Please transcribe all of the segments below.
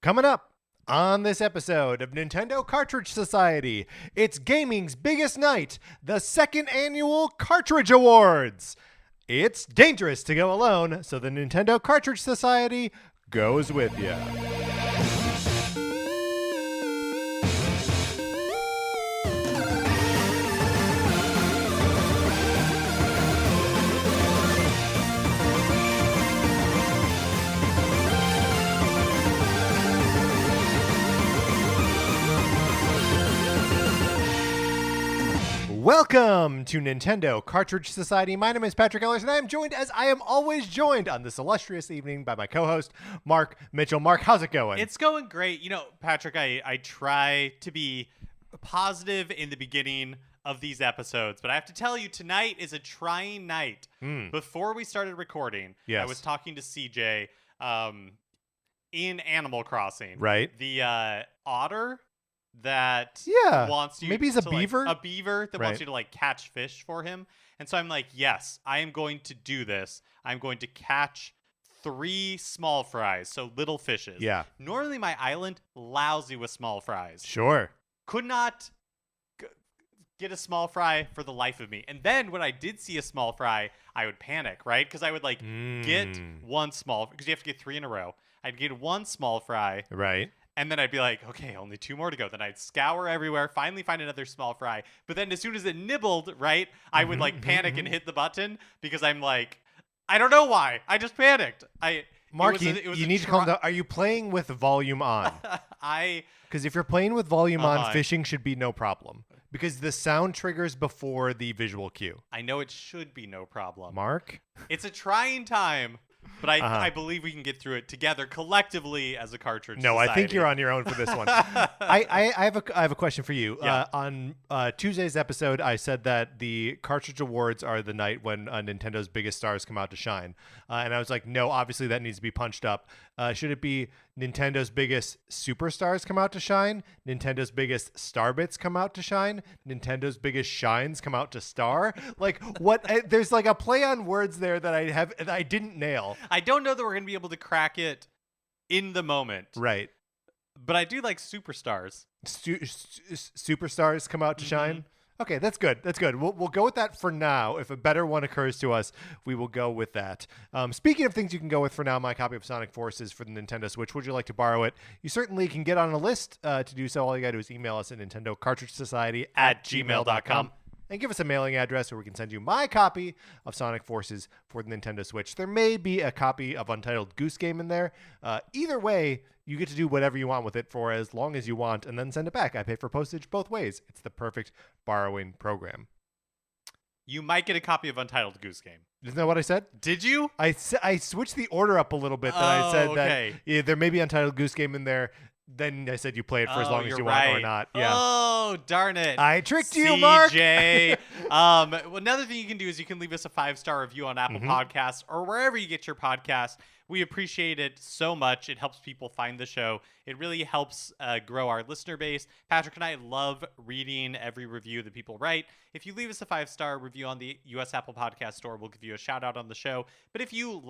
Coming up on this episode of Nintendo Cartridge Society, it's gaming's biggest night, the second annual Cartridge Awards. It's dangerous to go alone, so the Nintendo Cartridge Society goes with you. Welcome to Nintendo Cartridge Society. My name is Patrick Ellers, and I am joined, as I am always joined on this illustrious evening, by my co-host, Mark Mitchell. Mark, how's it going? It's going great. You know, Patrick, I try to be positive in the beginning of these episodes, but I have to tell you, tonight is a trying night. Before we started recording, I was talking to CJ in Animal Crossing. Right. The otter that wants you maybe he's a beaver? a beaver that wants you to like catch fish for him. And so I'm like, yes, I am going to do this. I'm going to catch 3 small fries, so little fishes. Yeah. Normally my island, lousy with small fries. Sure. Could not get a small fry for the life of me. And then when I did see a small fry, I would panic, right? Because I would like get one small, because you have to get 3 in a row. I'd get one small fry. Right. And then I'd be like, okay, only 2 more to go. Then I'd scour everywhere, finally find another small fry. But then as soon as it nibbled, right, I would like panic and hit the button because I'm like, I don't know why. I just panicked. Mark, you need to calm down. Are you playing with volume on? Because if you're playing with volume on, fishing should be no problem. Because the sound triggers before the visual cue. I know it should be no problem. Mark? It's a trying time. But I believe we can get through it together collectively as a Cartridge Society. I think you're on your own for this one. I have a question for you. Yeah. On Tuesday's episode, I said that the Cartridge Awards are the night when Nintendo's biggest stars come out to shine. And I was like, no, obviously that needs to be punched up. Should it be Nintendo's biggest superstars come out to shine? Nintendo's biggest starbits come out to shine? Nintendo's biggest shines come out to star? Like, what? There's like a play on words there that I didn't nail. I don't know that we're going to be able to crack it in the moment. Right. But I do like superstars. Superstars come out to shine? Okay, that's good. That's good. We'll go with that for now. If a better one occurs to us, we will go with that. Speaking of things you can go with for now, my copy of Sonic Forces for the Nintendo Switch. Would you like to borrow it? You certainly can get on a list to do so. All you got to do is email us at nintendocartridgesociety@gmail.com. And give us a mailing address where we can send you my copy of Sonic Forces for the Nintendo Switch. There may be a copy of Untitled Goose Game in there. Either way, you get to do whatever you want with it for as long as you want and then send it back. I pay for postage both ways. It's the perfect borrowing program. You might get a copy of Untitled Goose Game. Isn't that what I said? Did you? I switched the order up a little bit. I said that there may be Untitled Goose Game in there. Then I said you play it for as long as you want or not. Yeah. Oh, darn it. I tricked you, Mark. CJ. Another thing you can do is you can leave us a 5-star review on Apple Podcasts or wherever you get your podcasts. We appreciate it so much. It helps people find the show. It really helps grow our listener base. Patrick and I love reading every review that people write. If you leave us a 5-star review on the US Apple Podcast Store, we'll give you a shout out on the show. But if you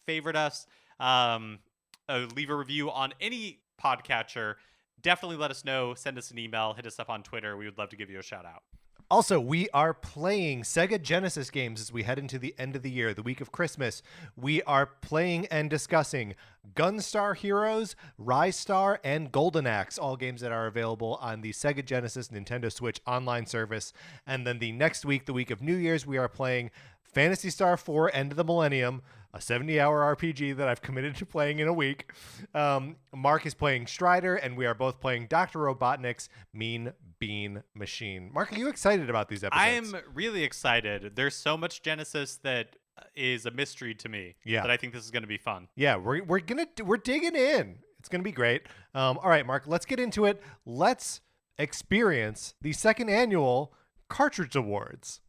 favorite us, leave a review on any podcatcher, definitely let us know. Send us an email, hit us up on Twitter. We would love to give you a shout out. Also, we are playing Sega Genesis games as we head into the end of the year, the week of Christmas. We are playing and discussing Gunstar Heroes, Rise Star, and Golden Axe, all games that are available on the Sega Genesis Nintendo Switch online service. And then the next week, the week of New Year's, we are playing Phantasy Star 4 End of the Millennium, a 70-hour RPG that I've committed to playing in a week. Mark is playing Strider, and we are both playing Dr. Robotnik's Mean Bean Machine. Mark, are you excited about these episodes? I am really excited. There's so much Genesis that is a mystery to me that I think this is going to be fun. Yeah, we're digging in. It's going to be great. All right, Mark, let's get into it. Let's experience the second annual Cartridge Awards.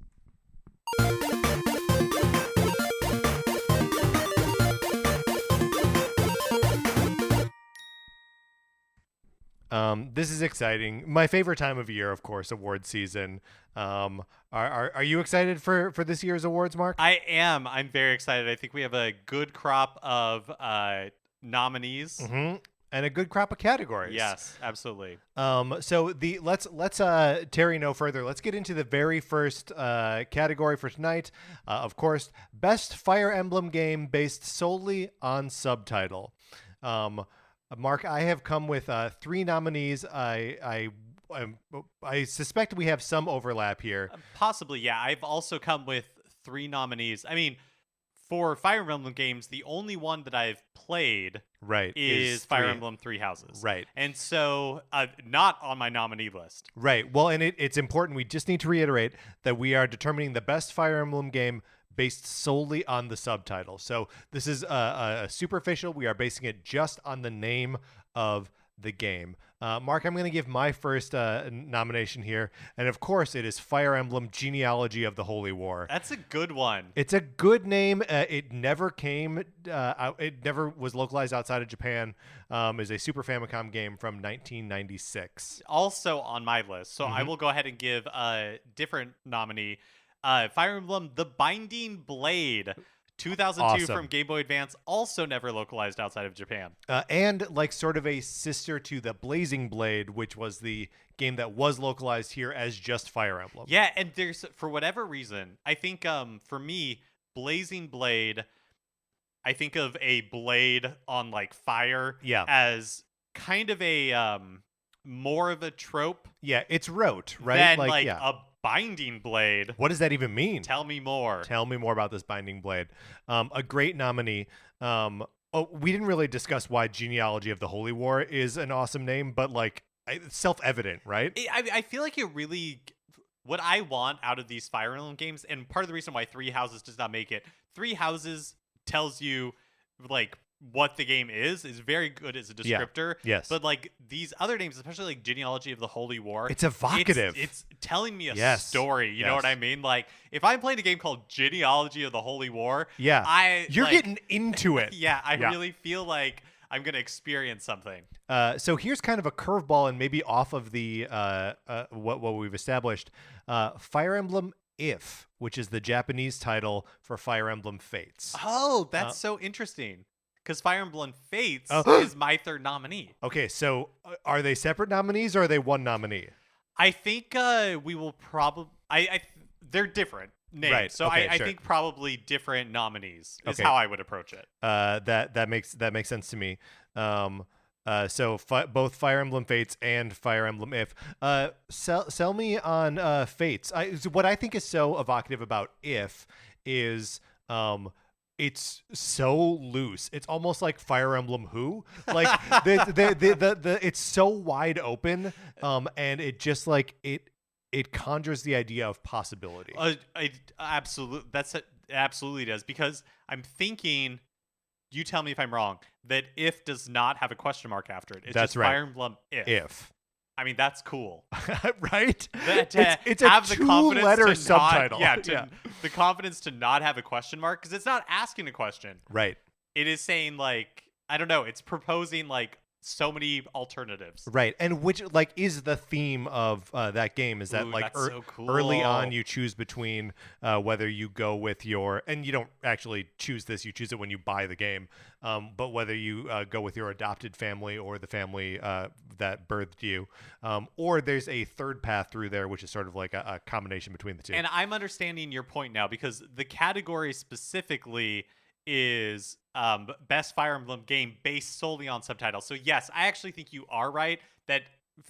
This is exciting. My favorite time of year, of course, award season. Are you excited for this year's awards, Mark? I am. I'm very excited. I think we have a good crop of nominees. and a good crop of categories. Yes, absolutely. So let's tarry no further. Let's get into the very first category for tonight. Of course, best Fire Emblem game based solely on Subtitle. Mark, I have come with 3 nominees. I suspect we have some overlap here. Possibly, yeah. I've also come with 3 nominees. I mean, for Fire Emblem games, the only one that I've played is Fire Emblem Three Houses. Right. And so not on my nominee list. Right. Well, and it's important. We just need to reiterate that we are determining the best Fire Emblem game based solely on the Subtitle. So this is superficial. We are basing it just on the name of the game. Mark, I'm going to give my first nomination here. And of course, it is Fire Emblem Genealogy of the Holy War. That's a good one. It's a good name. It never came out. It never was localized outside of Japan. Is a Super Famicom game from 1996. Also on my list. So I will go ahead and give a different nominee. Fire Emblem The Binding Blade. 2002 Awesome. from Game Boy Advance, also never localized outside of Japan. And like sort of a sister to the Blazing Blade, which was the game that was localized here as just Fire Emblem. Yeah, and there's, for whatever reason, I think for me, Blazing Blade, I think of a blade on like fire as kind of a more of a trope. Yeah, it's rote, right? Than like a binding blade. What does that even mean? Tell me more. Tell me more about this binding blade. A great nominee. We didn't really discuss why Genealogy of the Holy War is an awesome name, but like it's self-evident, right? I feel like it really, what I want out of these Fire Emblem games, and part of the reason why Three Houses does not make it, Three Houses tells you like what the game is very good as a descriptor. Yes. But like these other names, especially like Genealogy of the Holy War, it's evocative. It's telling me a story. You know what I mean? Like if I'm playing a game called Genealogy of the Holy War, you're like, getting into it. I really feel like I'm gonna experience something. So here's kind of a curveball, and maybe off of the what we've established. Fire Emblem If, which is the Japanese title for Fire Emblem Fates. Oh, that's so interesting. Because Fire Emblem Fates is my third nominee. Okay, so are they separate nominees or are they one nominee? I think we will probably. They're different names, right. So I think probably different nominees is how I would approach it. That makes sense to me. So both Fire Emblem Fates and Fire Emblem If. Sell me on Fates. What I think is so evocative about If is it's so loose. It's almost like Fire Emblem Who. Like the it's so wide open, and it just like it conjures the idea of possibility. It absolutely does, because I'm thinking. You tell me if I'm wrong. That If does not have a question mark after it. It's That's just right. Fire Emblem If. I mean, that's cool. Right? It's a 2-letter subtitle. The confidence to not have a question mark, because it's not asking a question. Right. It is saying, like, I don't know, it's proposing, like, so many alternatives. Right. And which, like, is the theme of that game is that, like, so cool. Early on you choose between whether you go with your, and you don't actually choose this, you choose it when you buy the game, but whether you go with your adopted family or the family that birthed you, or there's a third path through there, which is sort of like a combination between the two. And I'm understanding your point now, because the category specifically is best Fire Emblem game based solely on Subtitle. So yes, I actually think you are right that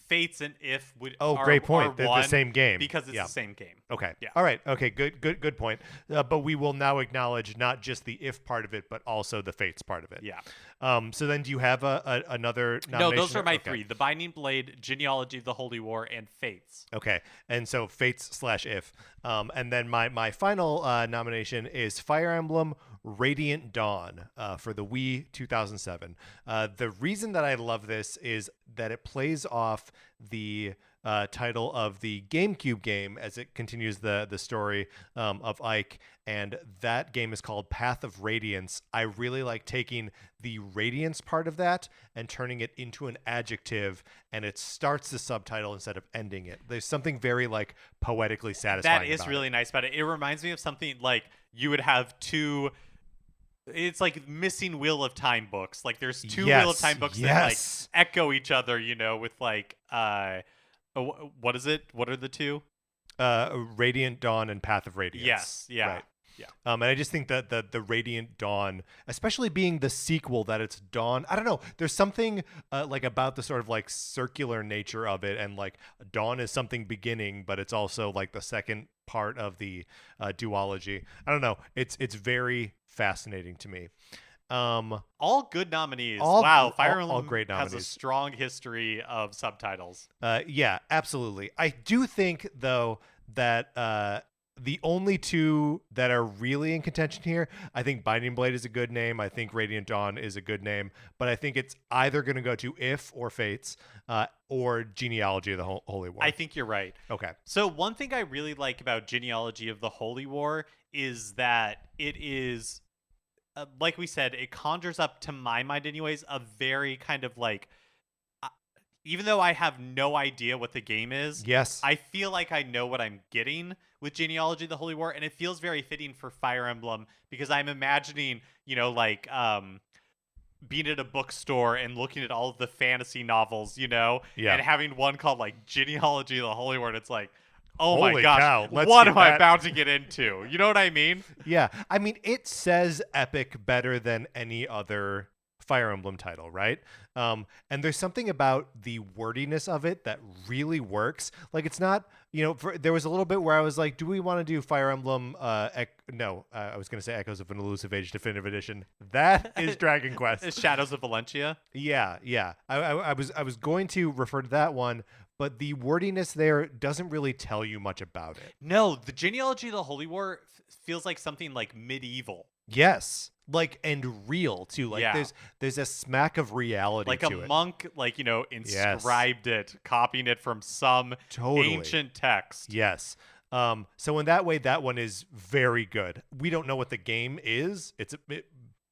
Fates and If great point. They're one the same game because it's the same game. Okay. Yeah. All right. Okay. Good point. But we will now acknowledge not just the If part of it, but also the Fates part of it. Yeah. So then, do you have another nomination? No, those are my 3: The Binding Blade, Genealogy of the Holy War, and Fates. Okay. And so Fates/If. And then my final nomination is Fire Emblem Radiant Dawn for the Wii 2007. The reason that I love this is that it plays off the title of the GameCube game as it continues the story of Ike, and that game is called Path of Radiance. I really like taking the radiance part of that and turning it into an adjective, and it starts the subtitle instead of ending it. There's something very like poetically satisfying. That is really nice about it. It reminds me of something like you would have two it's like missing Wheel of Time books. Like there's two Yes, Wheel of Time books that like echo each other, with like what is it? What are the two? Radiant Dawn and Path of Radiance. Yes, yeah. Right. Yeah. And I just think that the Radiant Dawn, especially being the sequel, that it's Dawn, I don't know. There's something like about the sort of like circular nature of it, and like Dawn is something beginning, but it's also like the second part of the duology. I don't know. It's very fascinating to me. All good nominees. All- wow, Fire all Emblem great has a nominees. strong history of subtitles. Yeah, absolutely. I do think though that the only two that are really in contention here, I think Binding Blade is a good name. I think Radiant Dawn is a good name, but I think it's either going to go to If or Fates, or Genealogy of the Holy War. I think you're right. Okay. So one thing I really like about Genealogy of the Holy War is that it is, like we said, it conjures up, to my mind anyways, a very kind of like, even though I have no idea what the game is, Yes. I feel like I know what I'm getting with Genealogy of the Holy War, and it feels very fitting for Fire Emblem because I'm imagining, like being at a bookstore and looking at all of the fantasy novels, Yeah. and having one called like Genealogy of the Holy War, and it's like, oh Holy my gosh, cow, let's what get am I that. about to get into? You know what I mean? Yeah. I mean, it says epic better than any other Fire Emblem title, right? And there's something about the wordiness of it that really works. Like it's not, there was a little bit where I was like, do we want to do Fire Emblem? I was going to say Echoes of an Elusive Age Definitive Edition. That is Dragon Quest. Shadows of Valentia. Yeah. I was going to refer to that one, but the wordiness there doesn't really tell you much about it. No, the Genealogy of the Holy War feels like something like medieval. Yes. Like, and real too. Like Yeah. there's a smack of reality Like to a it. monk, like, inscribed it, copying it from some Totally. ancient text. Yes. So in that way, that one is very good. We don't know what the game is. It's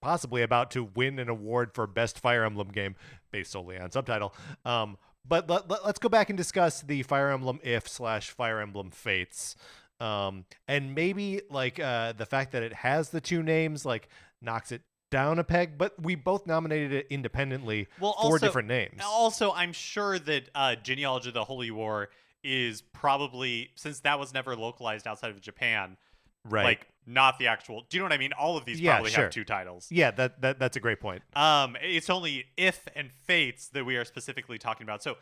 possibly about to win an award for best Fire Emblem game based solely on Subtitle. But let's go back and discuss the Fire Emblem If/Fire Emblem Fates. And maybe like the fact that it has the two names like knocks it down a peg, but we both nominated it independently for different names. Also, I'm sure that Genealogy of the Holy War is probably, since that was never localized outside of Japan, Right. like not the actual. Do you know what I mean? All of these probably have two titles. Yeah, that's a great point. It's only If and Fates that we are specifically talking about. So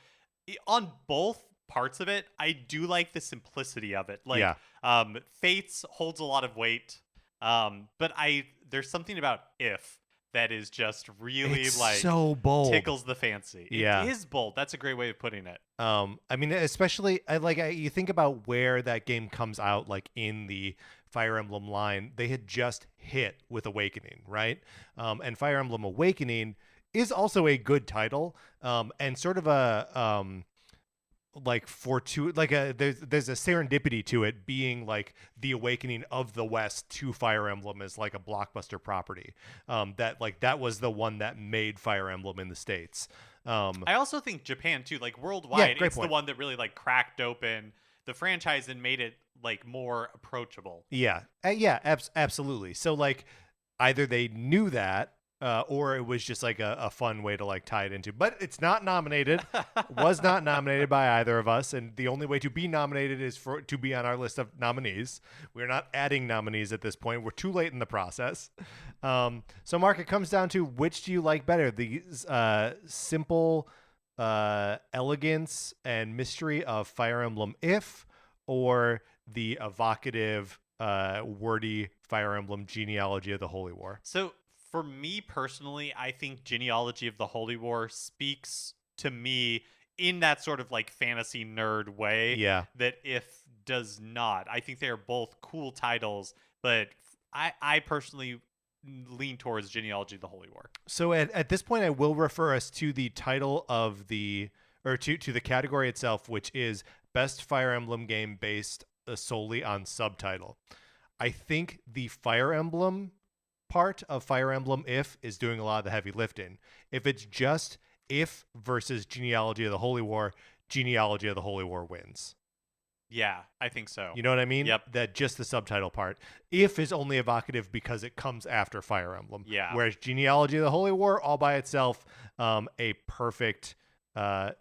on both parts of it, I do like the simplicity of it. Like, Fates holds a lot of weight, but there's something about If that is just really It's like so bold. tickles the fancy. Yeah. It is bold. That's a great way of putting it. I mean, especially you think about where that game comes out, like in the Fire Emblem line, they had just hit with Awakening, right? And Fire Emblem Awakening is also a good title, and sort of a there's a serendipity to it being like the awakening of the West to Fire Emblem as like a blockbuster property. That was the one that made Fire Emblem in the States. I also think Japan too, like worldwide, great it's point. the one that really like cracked open the franchise and made it like more approachable. Absolutely. So like either they knew that, or it was just like a fun way to like tie it into, but it's not nominated. Was not nominated by either of us, and the only way to be nominated is to be on our list of nominees. We're not adding nominees at this point. We're too late in the process. So Mark, it comes down to which do you like better, the simple elegance and mystery of Fire Emblem If, or the evocative wordy Fire Emblem Genealogy of the Holy War? So for me personally, I think Genealogy of the Holy War speaks to me in that sort of like fantasy nerd way. Yeah. That If does not. I think they are both cool titles, but I personally lean towards Genealogy of the Holy War. So at this point, I will refer us to the title of to the category itself, which is Best Fire Emblem Game based solely on Subtitle. I think the Fire Emblem part of Fire Emblem If is doing a lot of the heavy lifting. If it's just If versus Genealogy of the Holy War, Genealogy of the Holy War wins. Yeah, I think so. You know what I mean? Yep. That just the subtitle part. If is only evocative because it comes after Fire Emblem. Yeah. Whereas Genealogy of the Holy War, all by itself, a perfect,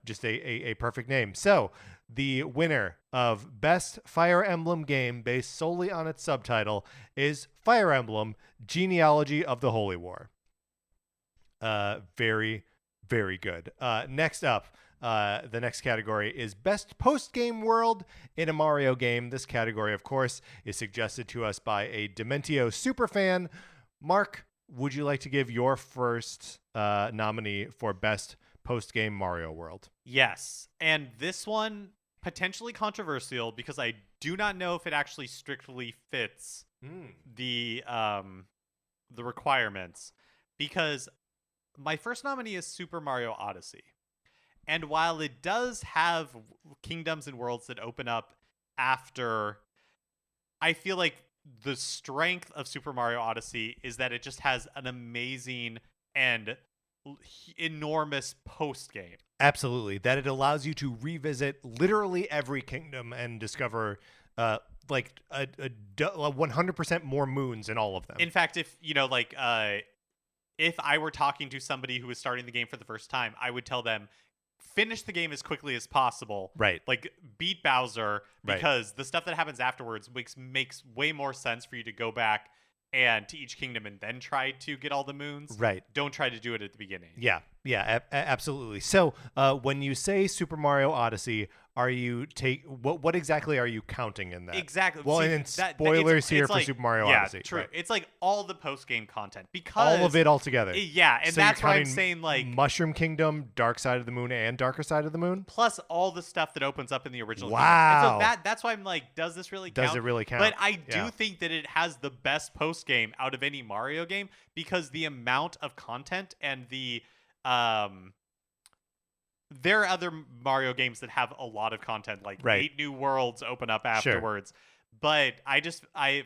just a perfect name. So the winner of Best Fire Emblem Game based solely on its subtitle is Fire Emblem Genealogy of the Holy War. Very, very good. Next up, the next category is Best Post-Game World in a Mario Game. This category, of course, is suggested to us by a Dementio superfan. Mark, would you like to give your first nominee for Best Post-Game Mario World? Yes. And this one, potentially controversial because I do not know if it actually strictly fits the requirements. Because my first nominee is Super Mario Odyssey. And while it does have kingdoms and worlds that open up after, I feel like the strength of Super Mario Odyssey is that it just has an amazing and enormous post game. Absolutely. That it allows you to revisit literally every kingdom and discover like a 100% more moons in all of them. In fact, if if I were talking to somebody who was starting the game for the first time, I would tell them, finish the game as quickly as possible. Right. Like, beat Bowser, because right. the stuff that happens afterwards makes way more sense for you to go back and to each kingdom and then try to get all the moons. Right. Don't try to do it at the beginning. Yeah, absolutely. So when you say Super Mario Odyssey, are you what exactly are you counting in that? Exactly. Well, See, and spoilers here for Super Mario Odyssey. Yeah, true. Right. It's like all the post-game content, because all of it all together. Yeah, and so that's why I'm saying, like, Mushroom Kingdom, Dark Side of the Moon, and Darker Side of the Moon, plus all the stuff that opens up in the original game. Wow. And so that's why I'm like, does this really count? Does it really count? But I do think that it has the best post-game out of any Mario game, because the amount of content and the there are other Mario games that have a lot of content, like 8 new worlds open up afterwards. Sure. But I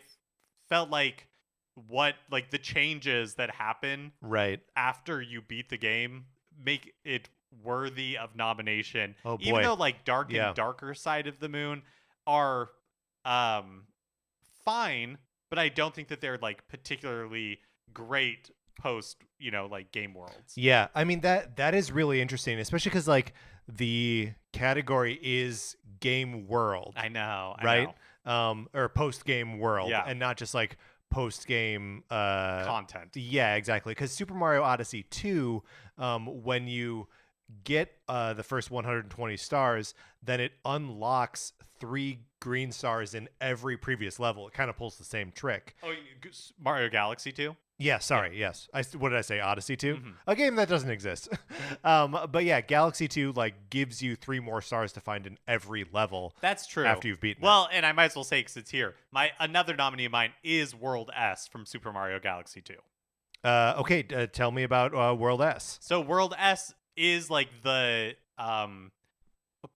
felt like the changes that happen after you beat the game make it worthy of nomination. Oh boy. Even though like Dark and Darker Side of the Moon are fine, but I don't think that they're like particularly great post game worlds. Yeah, I mean that is really interesting, especially because like the category is game world. I know, right? Or post game world, and not just like post game content. Yeah, exactly. Because Super Mario Odyssey 2, when you get the first 120 stars, then it unlocks 3 green stars in every previous level. It kind of pulls the same trick. Oh, Mario Galaxy 2? Yeah, sorry, yes. What did I say? Odyssey 2? Mm-hmm. A game that doesn't exist. But yeah, Galaxy 2 like gives you 3 more stars to find in every level. That's true. After you've beaten it. And I might as well say, because it's here, another nominee of mine is World S from Super Mario Galaxy 2. Okay, tell me about World S. So World S is like the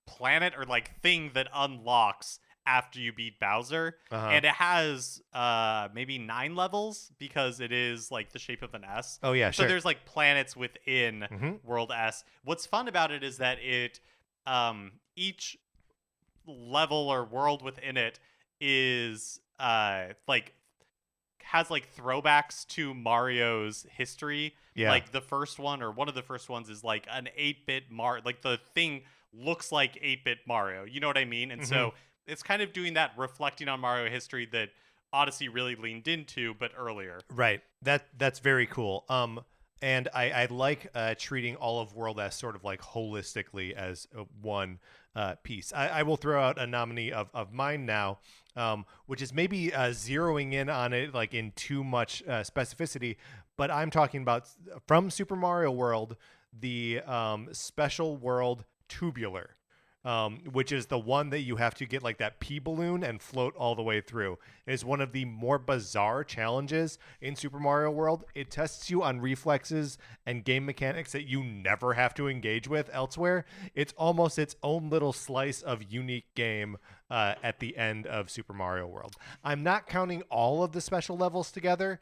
planet or like thing that unlocks after you beat Bowser, and it has maybe 9 levels because it is like the shape of an S. Oh yeah, so sure. There's like planets within World S. What's fun about it is that it each level or world within it is like has like throwbacks to Mario's history. Yeah. Like the first one, or one of the first ones, is like an 8-bit Mario. Like the thing looks like 8-bit Mario. You know what I mean? And so it's kind of doing that, reflecting on Mario history that Odyssey really leaned into, but earlier. Right. That's very cool. And I like treating all of World S sort of like holistically as one piece. I will throw out a nominee of mine now, which is maybe zeroing in on it like in too much specificity, but I'm talking about from Super Mario World, the special world Tubular. Which is the one that you have to get like that pea balloon and float all the way through. It is one of the more bizarre challenges in Super Mario World. It tests you on reflexes and game mechanics that you never have to engage with elsewhere. It's almost its own little slice of unique game at the end of Super Mario World. I'm not counting all of the special levels together,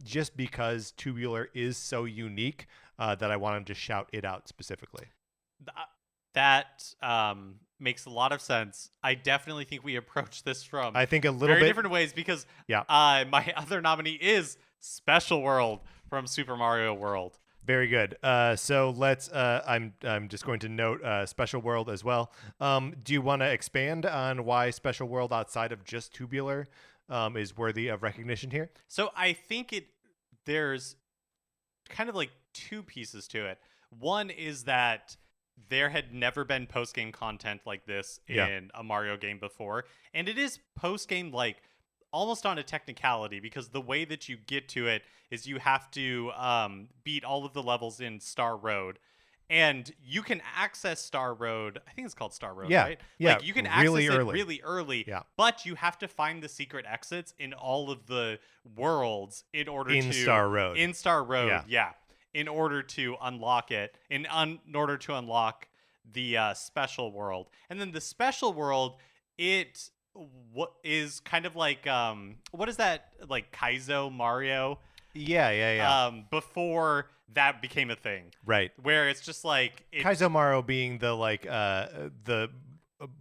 just because Tubular is so unique that I wanted to shout it out specifically. That makes a lot of sense. I definitely think we approach this from I think a little very bit different ways because Yeah. my other nominee is Special World from Super Mario World. Very good. So let's. I'm just going to note Special World as well. Do you want to expand on why Special World outside of just Tubular is worthy of recognition here? So I think there's kind of like two pieces to it. One is that there had never been post game content like this in a Mario game before, and it is post game like almost on a technicality because the way that you get to it is you have to beat all of the levels in Star Road. And you can access Star Road. I think it's called Star Road, right? Yeah. Like you can really access early. it really early, Yeah. but you have to find the secret exits in all of the worlds in order to Star Road. In Star Road, Yeah. in order to unlock it, in order to unlock the special world. And then the special world, it what is kind of like what is that, like Kaizo Mario? Yeah. Before that became a thing, Right. where it's just like Kaizo Mario being the the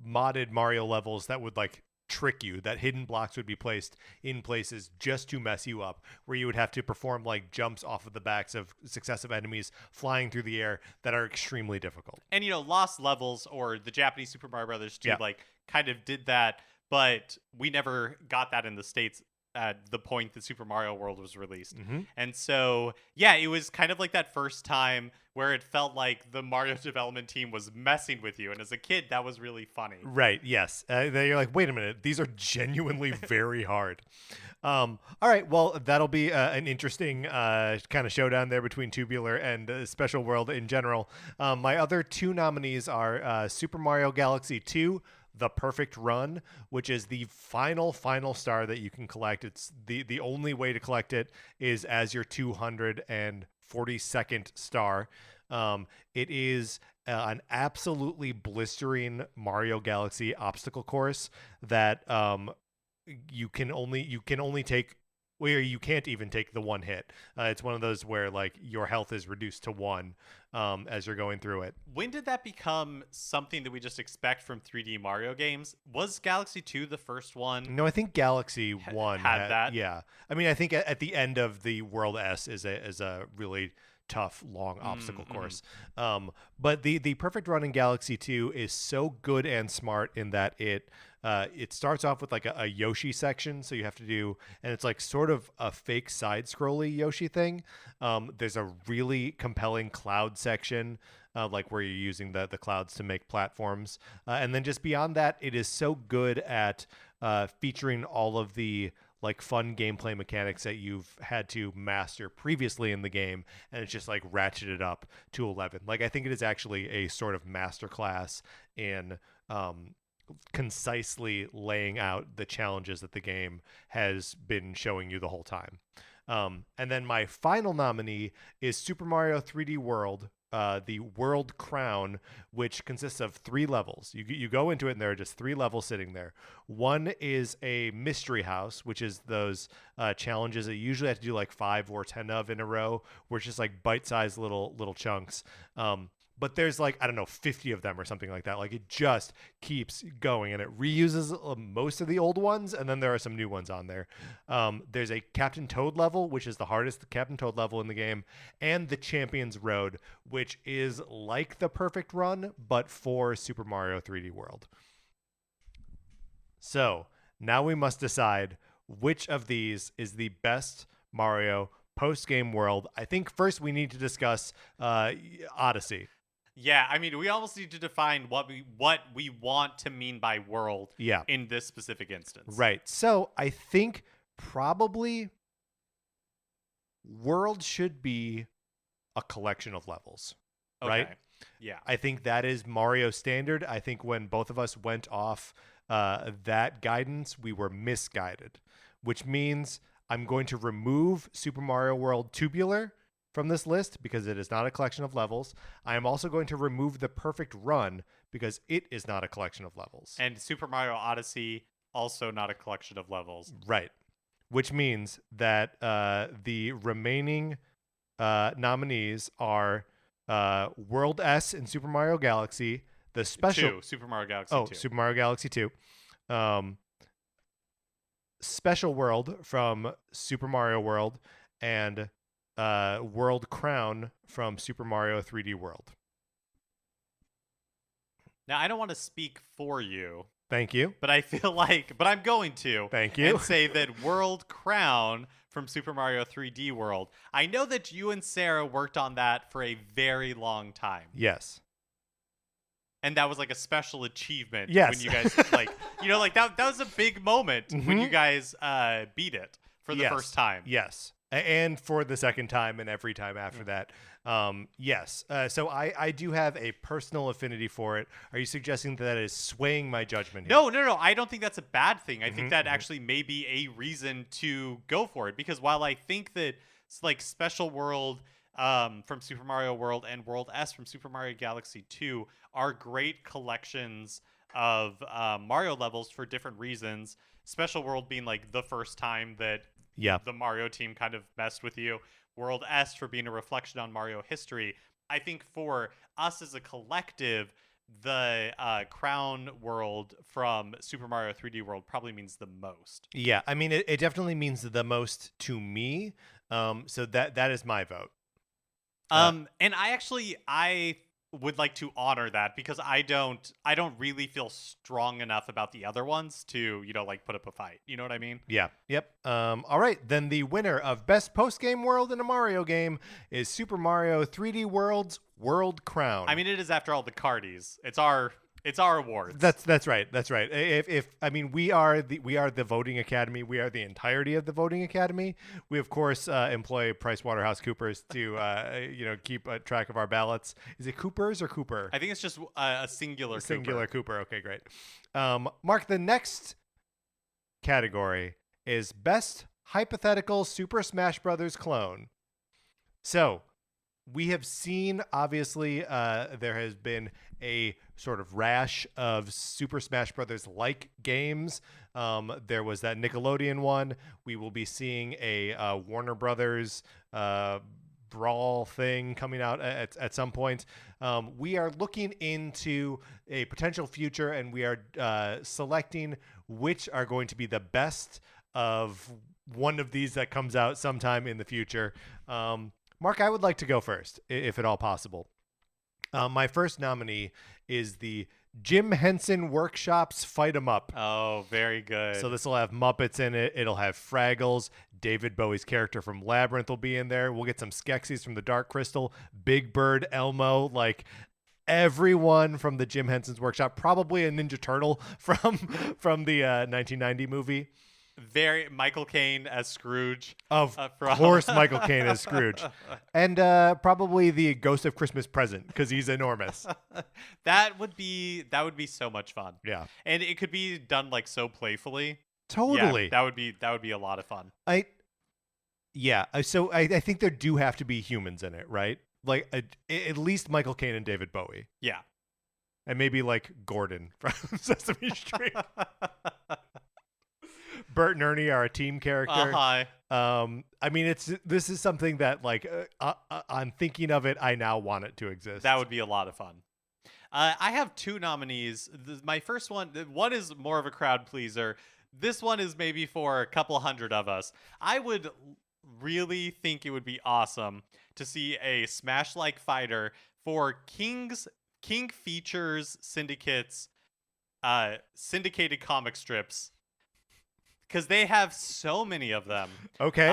modded Mario levels that would like trick you, that hidden blocks would be placed in places just to mess you up, where you would have to perform like jumps off of the backs of successive enemies flying through the air that are extremely difficult. And Lost Levels or the Japanese Super Mario Brothers 2 Yeah. like kind of did that, but we never got that in the States at the point that Super Mario World was released. Mhm. And so, yeah, it was kind of like that first time where it felt like the Mario development team was messing with you. And as a kid, that was really funny. Right. Yes. Then you're like, wait a minute, these are genuinely very hard. All right. Well, that'll be an interesting kind of showdown there between Tubular and Special World in general. My other two nominees are Super Mario Galaxy 2, The Perfect Run, which is the final star that you can collect. It's the only way to collect it is as your 242nd star. It is an absolutely blistering Mario Galaxy obstacle course that you can only take, where you can't even take the one hit. It's one of those where like your health is reduced to 1 as you're going through it. When did that become something that we just expect from 3D Mario games? Was Galaxy 2 the first one? No, I think Galaxy 1 had that. Yeah. I mean, I think at the end of the World S is a really tough, long obstacle course. But the Perfect Run in Galaxy 2 is so good and smart in that it starts off with like a Yoshi section, so you have to do, and it's like sort of a fake side-scrolly Yoshi thing. There's a really compelling cloud section, like where you're using the clouds to make platforms. And then just beyond that, it is so good at featuring all of the like fun gameplay mechanics that you've had to master previously in the game, and it's just like ratcheted up to 11. Like I think it is actually a sort of masterclass in concisely laying out the challenges that the game has been showing you the whole time. And then my final nominee is Super Mario 3D World, the World Crown, which consists of 3 levels. You go into it and there are just 3 levels sitting there. One is a mystery house, which is those challenges that you usually have to do like 5 or 10 of in a row, where it's just like bite-sized little chunks. But there's like, I don't know, 50 of them or something like that. Like it just keeps going, and it reuses most of the old ones, and then there are some new ones on there. There's a Captain Toad level, which is the hardest Captain Toad level in the game, and the Champion's Road, which is like the Perfect Run, but for Super Mario 3D World. So now we must decide which of these is the best Mario post-game world. I think first we need to discuss Odyssey. Yeah, I mean, we almost need to define what we want to mean by world in this specific instance. Right. So I think probably world should be a collection of levels, right? Yeah. I think that is Mario standard. I think when both of us went off that guidance, we were misguided, which means I'm going to remove Super Mario World Tubular from this list because it is not a collection of levels. I am also going to remove the Perfect Run because it is not a collection of levels. And Super Mario Odyssey, also not a collection of levels. Right. Which means that the remaining nominees are World S in Super Mario Galaxy, The special 2, Super Mario Galaxy 2. Super Mario Galaxy 2. Special World from Super Mario World, and World Crown from Super Mario 3D World. Now, I don't want to speak for you. Thank you. But I feel like, but I'm going to. Thank you. And say that World Crown from Super Mario 3D World. I know that you and Sarah worked on that for a very long time. Yes. And that was like a special achievement. Yes. When you guys that was a big moment when you guys beat it for the first time. Yes. And for the second time and every time after that. Yes. So I do have a personal affinity for it. Are you suggesting that is swaying my judgment here? No. I don't think that's a bad thing. I think that actually may be a reason to go for it. Because while I think that like Special World from Super Mario World and World S from Super Mario Galaxy 2 are great collections of Mario levels for different reasons. Special World being like the first time that the Mario team kind of messed with you. World S for being a reflection on Mario history. I think for us as a collective, the Crown World from Super Mario 3D World probably means the most. Yeah, I mean, it definitely means the most to me. So that is my vote. And I would like to honor that because I don't really feel strong enough about the other ones to, like put up a fight. You know what I mean? Yeah. Yep. All right. Then the winner of Best Post-Game World in a Mario Game is Super Mario 3D World's World Crown. I mean, it is after all the Cardies. It's our awards. That's right. That's right. If I mean, we are the voting academy. We are the entirety of the voting academy. We of course employ PricewaterhouseCoopers to keep track of our ballots. Is it Coopers or Cooper? I think it's just a singular Cooper. Okay, great. Mark, the next category is Best Hypothetical Super Smash Brothers Clone. So we have seen, obviously, there has been a sort of rash of Super Smash Brothers like games. There was that Nickelodeon one. We will be seeing a Warner Brothers brawl thing coming out at some point. We are looking into a potential future, and we are selecting which are going to be the best of one of these that comes out sometime in the future. Mark, I would like to go first, if at all possible. My first nominee is the Jim Henson Workshop's Fight 'em Up. Oh, very good. So this will have Muppets in it. It'll have Fraggles. David Bowie's character from Labyrinth will be in there. We'll get some Skeksis from the Dark Crystal. Big Bird, Elmo, like everyone from the Jim Henson's Workshop. Probably a Ninja Turtle from the 1990 movie. Very Michael Caine as Scrooge. Of course, Michael Caine as Scrooge. And probably the Ghost of Christmas Present, because he's enormous. That would be so much fun. Yeah. And it could be done like so playfully. Totally. Yeah, that would be a lot of fun. So I think there do have to be humans in it, right? Like at least Michael Caine and David Bowie. Yeah. And maybe like Gordon from Sesame Street. Bert and Ernie are a team character. I mean, this is something that like on thinking of it, I now want it to exist. That would be a lot of fun. I have two nominees. My first one is more of a crowd pleaser. This one is maybe for a couple hundred of us. I would really think it would be awesome to see a Smash-like fighter for King Features Syndicate's syndicated comic strips. Because they have so many of them. Okay.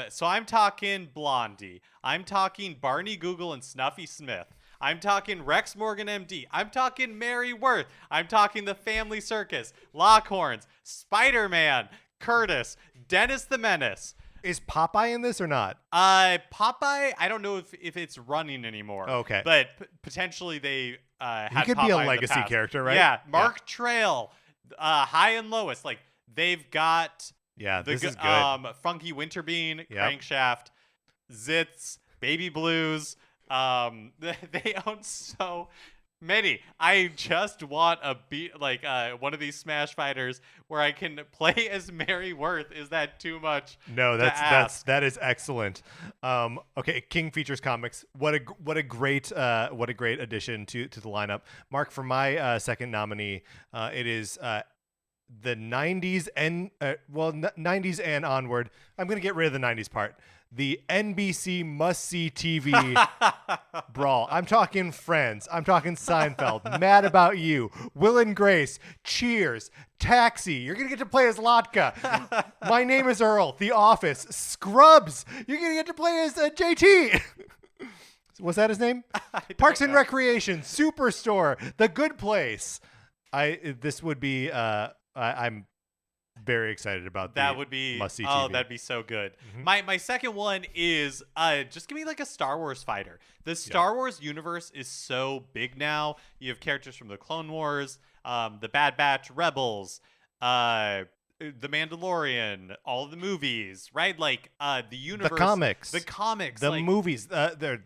So I'm talking Blondie. I'm talking Barney Google and Snuffy Smith. I'm talking Rex Morgan MD. I'm talking Mary Worth. I'm talking The Family Circus, Lockhorns, Spider-Man, Curtis, Dennis the Menace. Is Popeye in this or not? Popeye, I don't know if it's running anymore. Okay. But potentially they had He could Popeye be a in the legacy past. character, right? Yeah. Mark Trail, High and Lois. Like, they've got this is good. Funky Winterbean, Crankshaft, Zitz, Baby Blues. They own Many. I just want one of these Smash fighters where I can play as Mary Worth. Is that too much? No, to ask? that is excellent. Okay, King Features Comics. What a great addition to the lineup. Mark, for my second nominee, it is the 90s and 90s and onward. I'm going to get rid of the 90s part. The NBC must-see TV brawl. I'm talking Friends. I'm talking Seinfeld. Mad About You. Will and Grace. Cheers. Taxi. You're going to get to play as Latka. My Name is Earl. The Office. Scrubs. You're going to get to play as JT. Was that his name? Parks and Recreation. Superstore. The Good Place. This would be... I'm very excited about that. Would be must-see TV. Oh, that'd be so good. My second one is just give me like a Star Wars fighter. The Star Wars universe is so big now. You have characters from the Clone Wars, the Bad Batch, Rebels, the Mandalorian, all of the movies, right? Like the universe, the comics, the like, movies.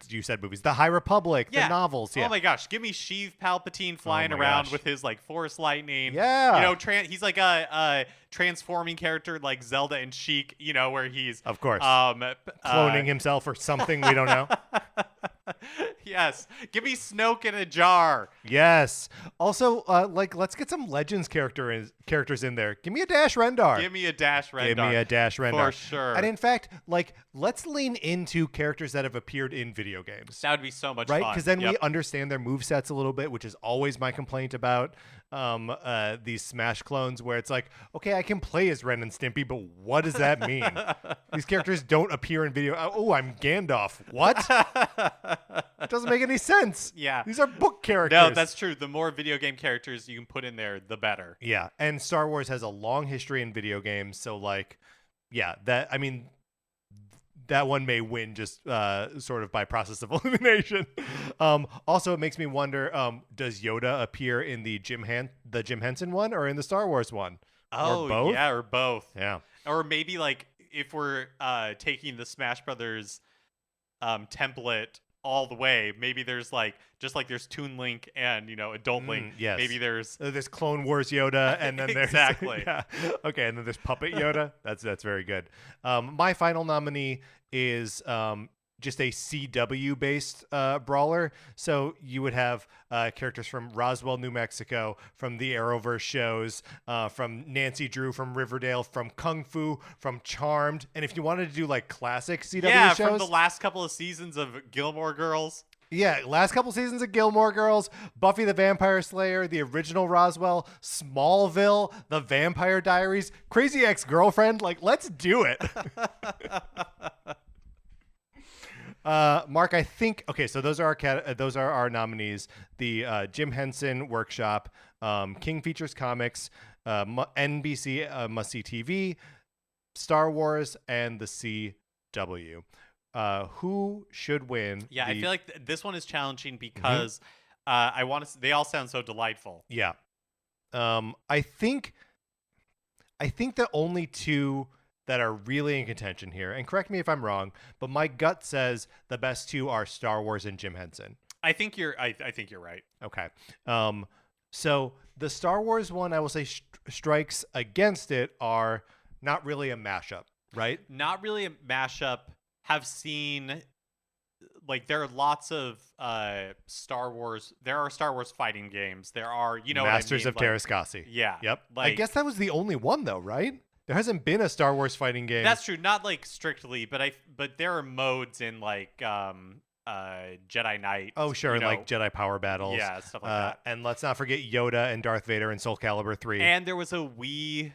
You said movies. The High Republic, the novels. Yeah. Oh my gosh, give me Sheev Palpatine flying around with his like Force lightning. Yeah. You know, he's like a transforming character like Zelda and Sheik. You know, where he's of course cloning himself or something we don't know. Yes. Give me Snoke in a jar. Yes. Also, let's get some Legends characters in there. Give me a Dash Rendar. Give me a Dash Rendar. Give me a Dash Rendar. For sure. And in fact, let's lean into characters that have appeared in video games. That would be so much fun. Right? Because then we understand their movesets a little bit, which is always my complaint about these Smash clones, where it's like, okay, I can play as Ren and Stimpy, but what does that mean? These characters don't appear in video. Oh, I'm Gandalf. What? It doesn't make any sense. Yeah. These are book characters. No, that's true. The more video game characters you can put in there, the better. Yeah. And Star Wars has a long history in video games. So, that one may win just sort of by process of elimination. Also, it makes me wonder, does Yoda appear in the Jim Henson one or in the Star Wars one? Oh, or both? Yeah, or both. Yeah. Or maybe if we're taking the Smash Brothers template all the way, maybe there's just like there's Toon Link and Adult Link. Yes. Maybe there's Clone Wars Yoda, and then there's exactly. Yeah. Okay, and then there's Puppet Yoda. That's very good. My final nominee is just a CW based brawler. So you would have characters from Roswell, New Mexico, from the Arrowverse shows, from Nancy Drew from Riverdale, from Kung Fu, from Charmed, and if you wanted to do classic CW shows, from the last couple of seasons of Gilmore Girls. Yeah, last couple seasons of Gilmore Girls, Buffy the Vampire Slayer, the original Roswell, Smallville, The Vampire Diaries, Crazy Ex-Girlfriend. Let's do it. Mark, I think so. Those are our nominees: the Jim Henson Workshop, King Features Comics, NBC Must See TV, Star Wars, and the CW. Who should win? Yeah, I feel like this one is challenging because I want to. They all sound so delightful. Yeah, I think the only two that are really in contention here, and correct me if I'm wrong, but my gut says the best two are Star Wars and Jim Henson. I think you're right. Okay. So the Star Wars one, I will say strikes against it are not really a mashup, right? Not really a mashup. Have seen there are lots of Star Wars. There are Star Wars fighting games. There are Masters of Terrascasi. Yeah. Yep. I guess that was the only one though, right? There hasn't been a Star Wars fighting game. That's true. Not strictly, but there are modes in Jedi Knight. Oh sure, Jedi Power Battles. Yeah, stuff like that. And let's not forget Yoda and Darth Vader in Soul Calibur 3. And there was a Wii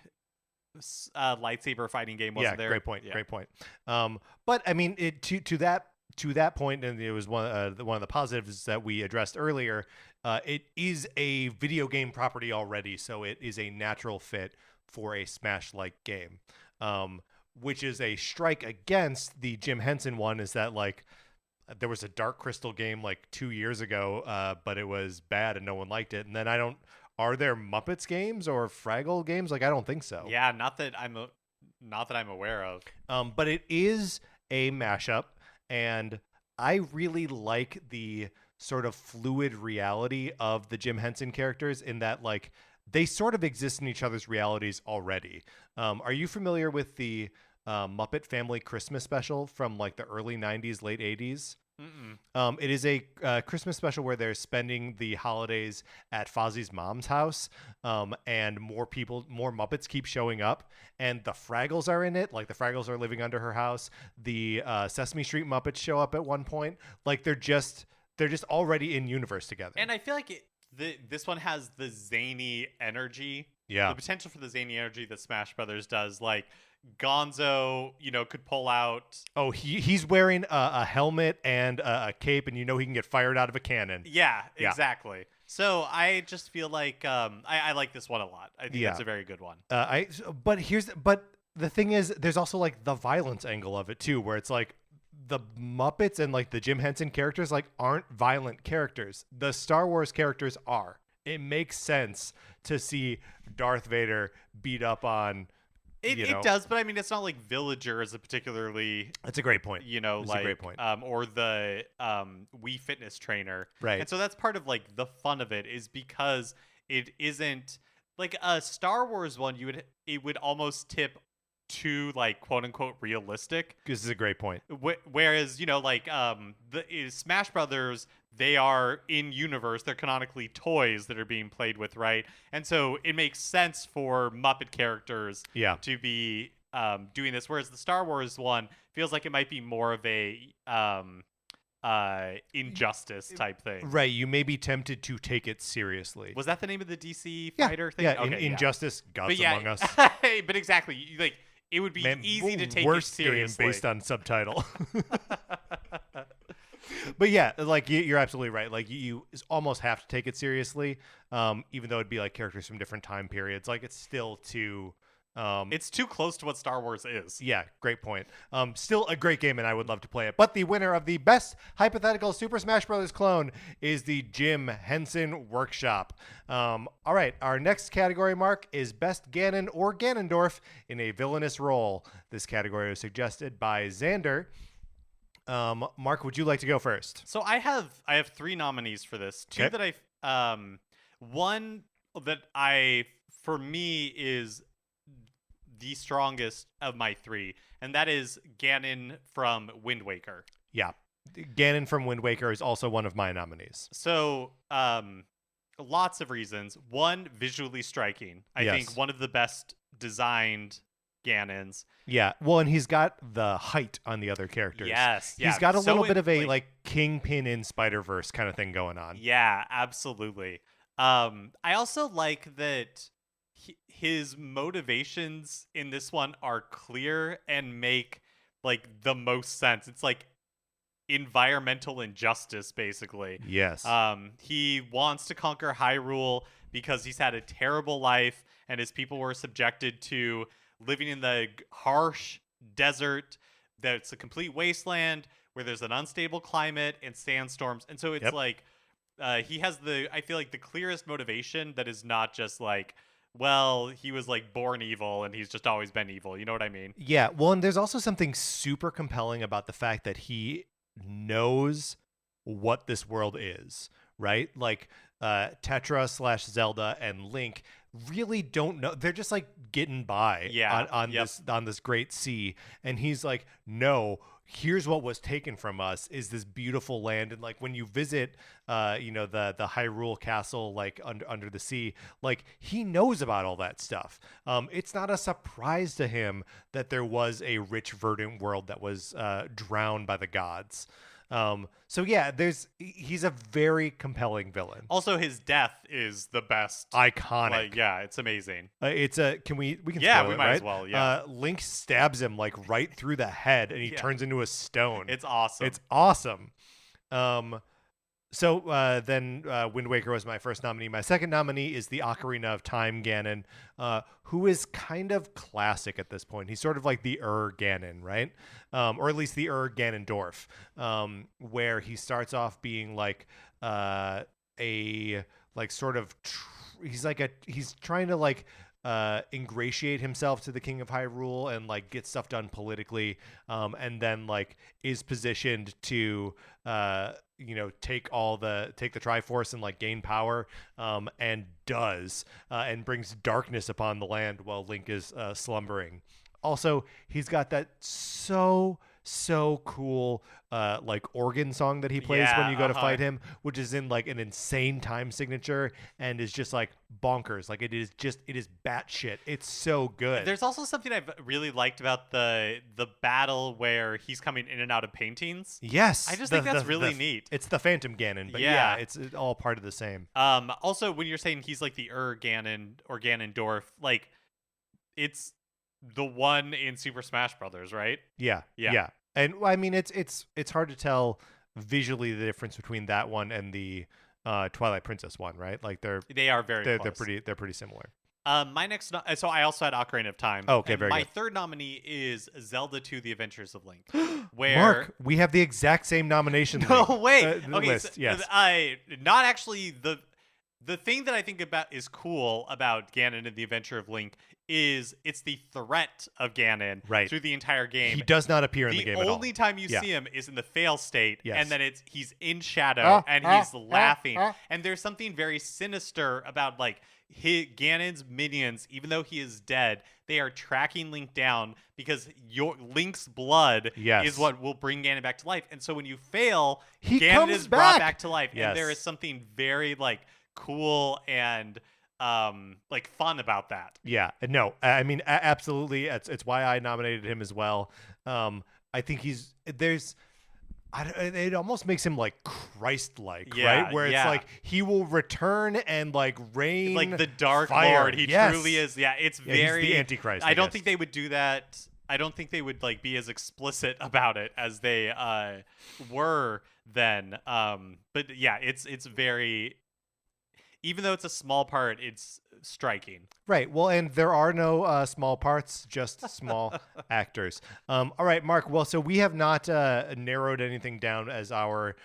lightsaber fighting game, wasn't there? Great point. But I mean, to that point, and it was one of the positives that we addressed earlier. It is a video game property already, so it is a natural fit for a Smash-like game, which is a strike against the Jim Henson one. Is that there was a Dark Crystal game 2 years ago, but it was bad and no one liked it. And then are there Muppets games or Fraggle games? I don't think so. Yeah, not that I'm aware of. But it is a mashup, and I really like the sort of fluid reality of the Jim Henson characters in that like they sort of exist in each other's realities already. Are you familiar with the Muppet Family Christmas special from like the early 90s, late 80s? It is a Christmas special where they're spending the holidays at Fozzie's mom's house, and more Muppets keep showing up, and the Fraggles are in it. Like the Fraggles are living under her house. The Sesame Street Muppets show up at one point. Like they're just already in universe together. And I feel like this one has the zany energy. Yeah. The potential for the zany energy that Smash Brothers does. Like Gonzo, could pull out. Oh, he's wearing a helmet and a cape, and he can get fired out of a cannon. Yeah, exactly. So I just feel like I like this one a lot. I think it's a very good one. But the thing is, there's also like the violence angle of it too, where it's like the Muppets and like the Jim Henson characters like aren't violent characters. The Star Wars characters are. It makes sense to see Darth Vader beat up on. It does, but I mean, it's not like Villager is a particularly. That's a great point. That's a great point. Or the Wii Fitness trainer, right? And so that's part of like the fun of it is because it isn't like a Star Wars one. It would almost tip to like quote unquote realistic. This is a great point. Whereas the Smash Brothers, they are in universe. They're canonically toys that are being played with, right? And so it makes sense for Muppet characters to be doing this. Whereas the Star Wars one feels like it might be more of a injustice type thing. Right. You may be tempted to take it seriously. Was that the name of the DC fighter thing? Yeah. Okay, Injustice, Gods Among Us. But exactly. Like, it would be easy to take it seriously. Worst game based on Subtitle. But yeah, like you're absolutely right. Like you almost have to take it seriously, even though it'd be like characters from different time periods. Like it's still too. It's too close to what Star Wars is. Yeah, great point. Still a great game, and I would love to play it. But the winner of the best hypothetical Super Smash Bros. Clone is the Jim Henson Workshop. All right, our next category, Mark, is Best Ganon or Ganondorf in a Villainous Role. This category was suggested by Xander. Mark, would you like to go first? So I have 3 nominees for this. Two that one that for me is the strongest of my 3, and that is Ganon from Wind Waker. Yeah. Ganon from Wind Waker is also one of my nominees. So, lots of reasons. One, visually striking. I think one of the best designed Ganons. Yeah. Well, and he's got the height on the other characters. Yes. Yeah. He's got a little bit of a like Kingpin in Spider-Verse kind of thing going on. Yeah, absolutely. I also like that his motivations in this one are clear and make like the most sense. It's like environmental injustice, basically. Yes. He wants to conquer Hyrule because he's had a terrible life and his people were subjected to living in the harsh desert that's a complete wasteland where there's an unstable climate and sandstorms. And so it's like he has I feel like the clearest motivation that is not just like, well, he was like born evil and he's just always been evil. You know what I mean? Yeah. Well, and there's also something super compelling about the fact that he knows what this world is, right? Like Tetra / Zelda and Link really don't know. They're just like getting by on this great sea. And he's like, no, here's what was taken from us is this beautiful land. And like when you visit the Hyrule castle like under the sea, like he knows about all that stuff. It's not a surprise to him that there was a rich verdant world that was drowned by the gods. So yeah, he's a very compelling villain. Also, his death is the best. Iconic. Like, yeah, it's amazing. We can we spoil it, might right? as well. Yeah. Link stabs him like right through the head, and he turns into a stone. It's awesome. It's awesome. So then Wind Waker was my first nominee. My second nominee is the Ocarina of Time Ganon, who is kind of classic at this point. He's sort of like the Ganon, right? Or at least the Ganondorf, where he starts off being like he's trying to like ingratiate himself to the King of Hyrule and like get stuff done politically, and then like is positioned to take the Triforce and like gain power, and does, and brings darkness upon the land while Link is slumbering. Also, he's got that so cool like organ song that he plays when you go to fight him, which is in like an insane time signature and is just like bonkers. Like it is batshit. It's so good. There's also something I've really liked about the battle where he's coming in and out of paintings. Yes, I just think that's really neat. It's the Phantom Ganon, but yeah, it's all part of the same. Also, when you're saying he's like the Ganon or Ganondorf, like it's the one in Super Smash Brothers, right? Yeah. And I mean, it's hard to tell visually the difference between that one and the Twilight Princess one, right? Like they are very close. They're pretty similar. My next, so I also had Ocarina of Time. Oh, okay, very good. My third nominee is Zelda 2: The Adventures of Link. Where Mark, we have the exact same nomination. No way. Okay, list. Yes. Not actually the thing that I think about is cool about Ganon and the Adventure of Link is it's the threat of Ganon through the entire game. He does not appear in the game at all. The only time you see him is in the fail state, and then he's in shadow and he's laughing. And there's something very sinister about like Ganon's minions, even though he is dead, they are tracking Link down because Link's blood is what will bring Ganon back to life. And so when you fail, Ganon is brought back to life. Yes. And there is something very like cool and like fun about that. Yeah, no, I mean absolutely. It's why I nominated him as well. I think it almost makes him like Christ-like, right? Where it's like he will return and like reign like the Dark fire. Lord. He truly is. Yeah, it's very he's the Antichrist. I don't think they would do that. I don't think they would like be as explicit about it as they were then. But yeah, it's very. Even though it's a small part, it's striking. Right. Well, and there are no small parts, just small actors. All right, Mark. Well, so we have not narrowed anything down as our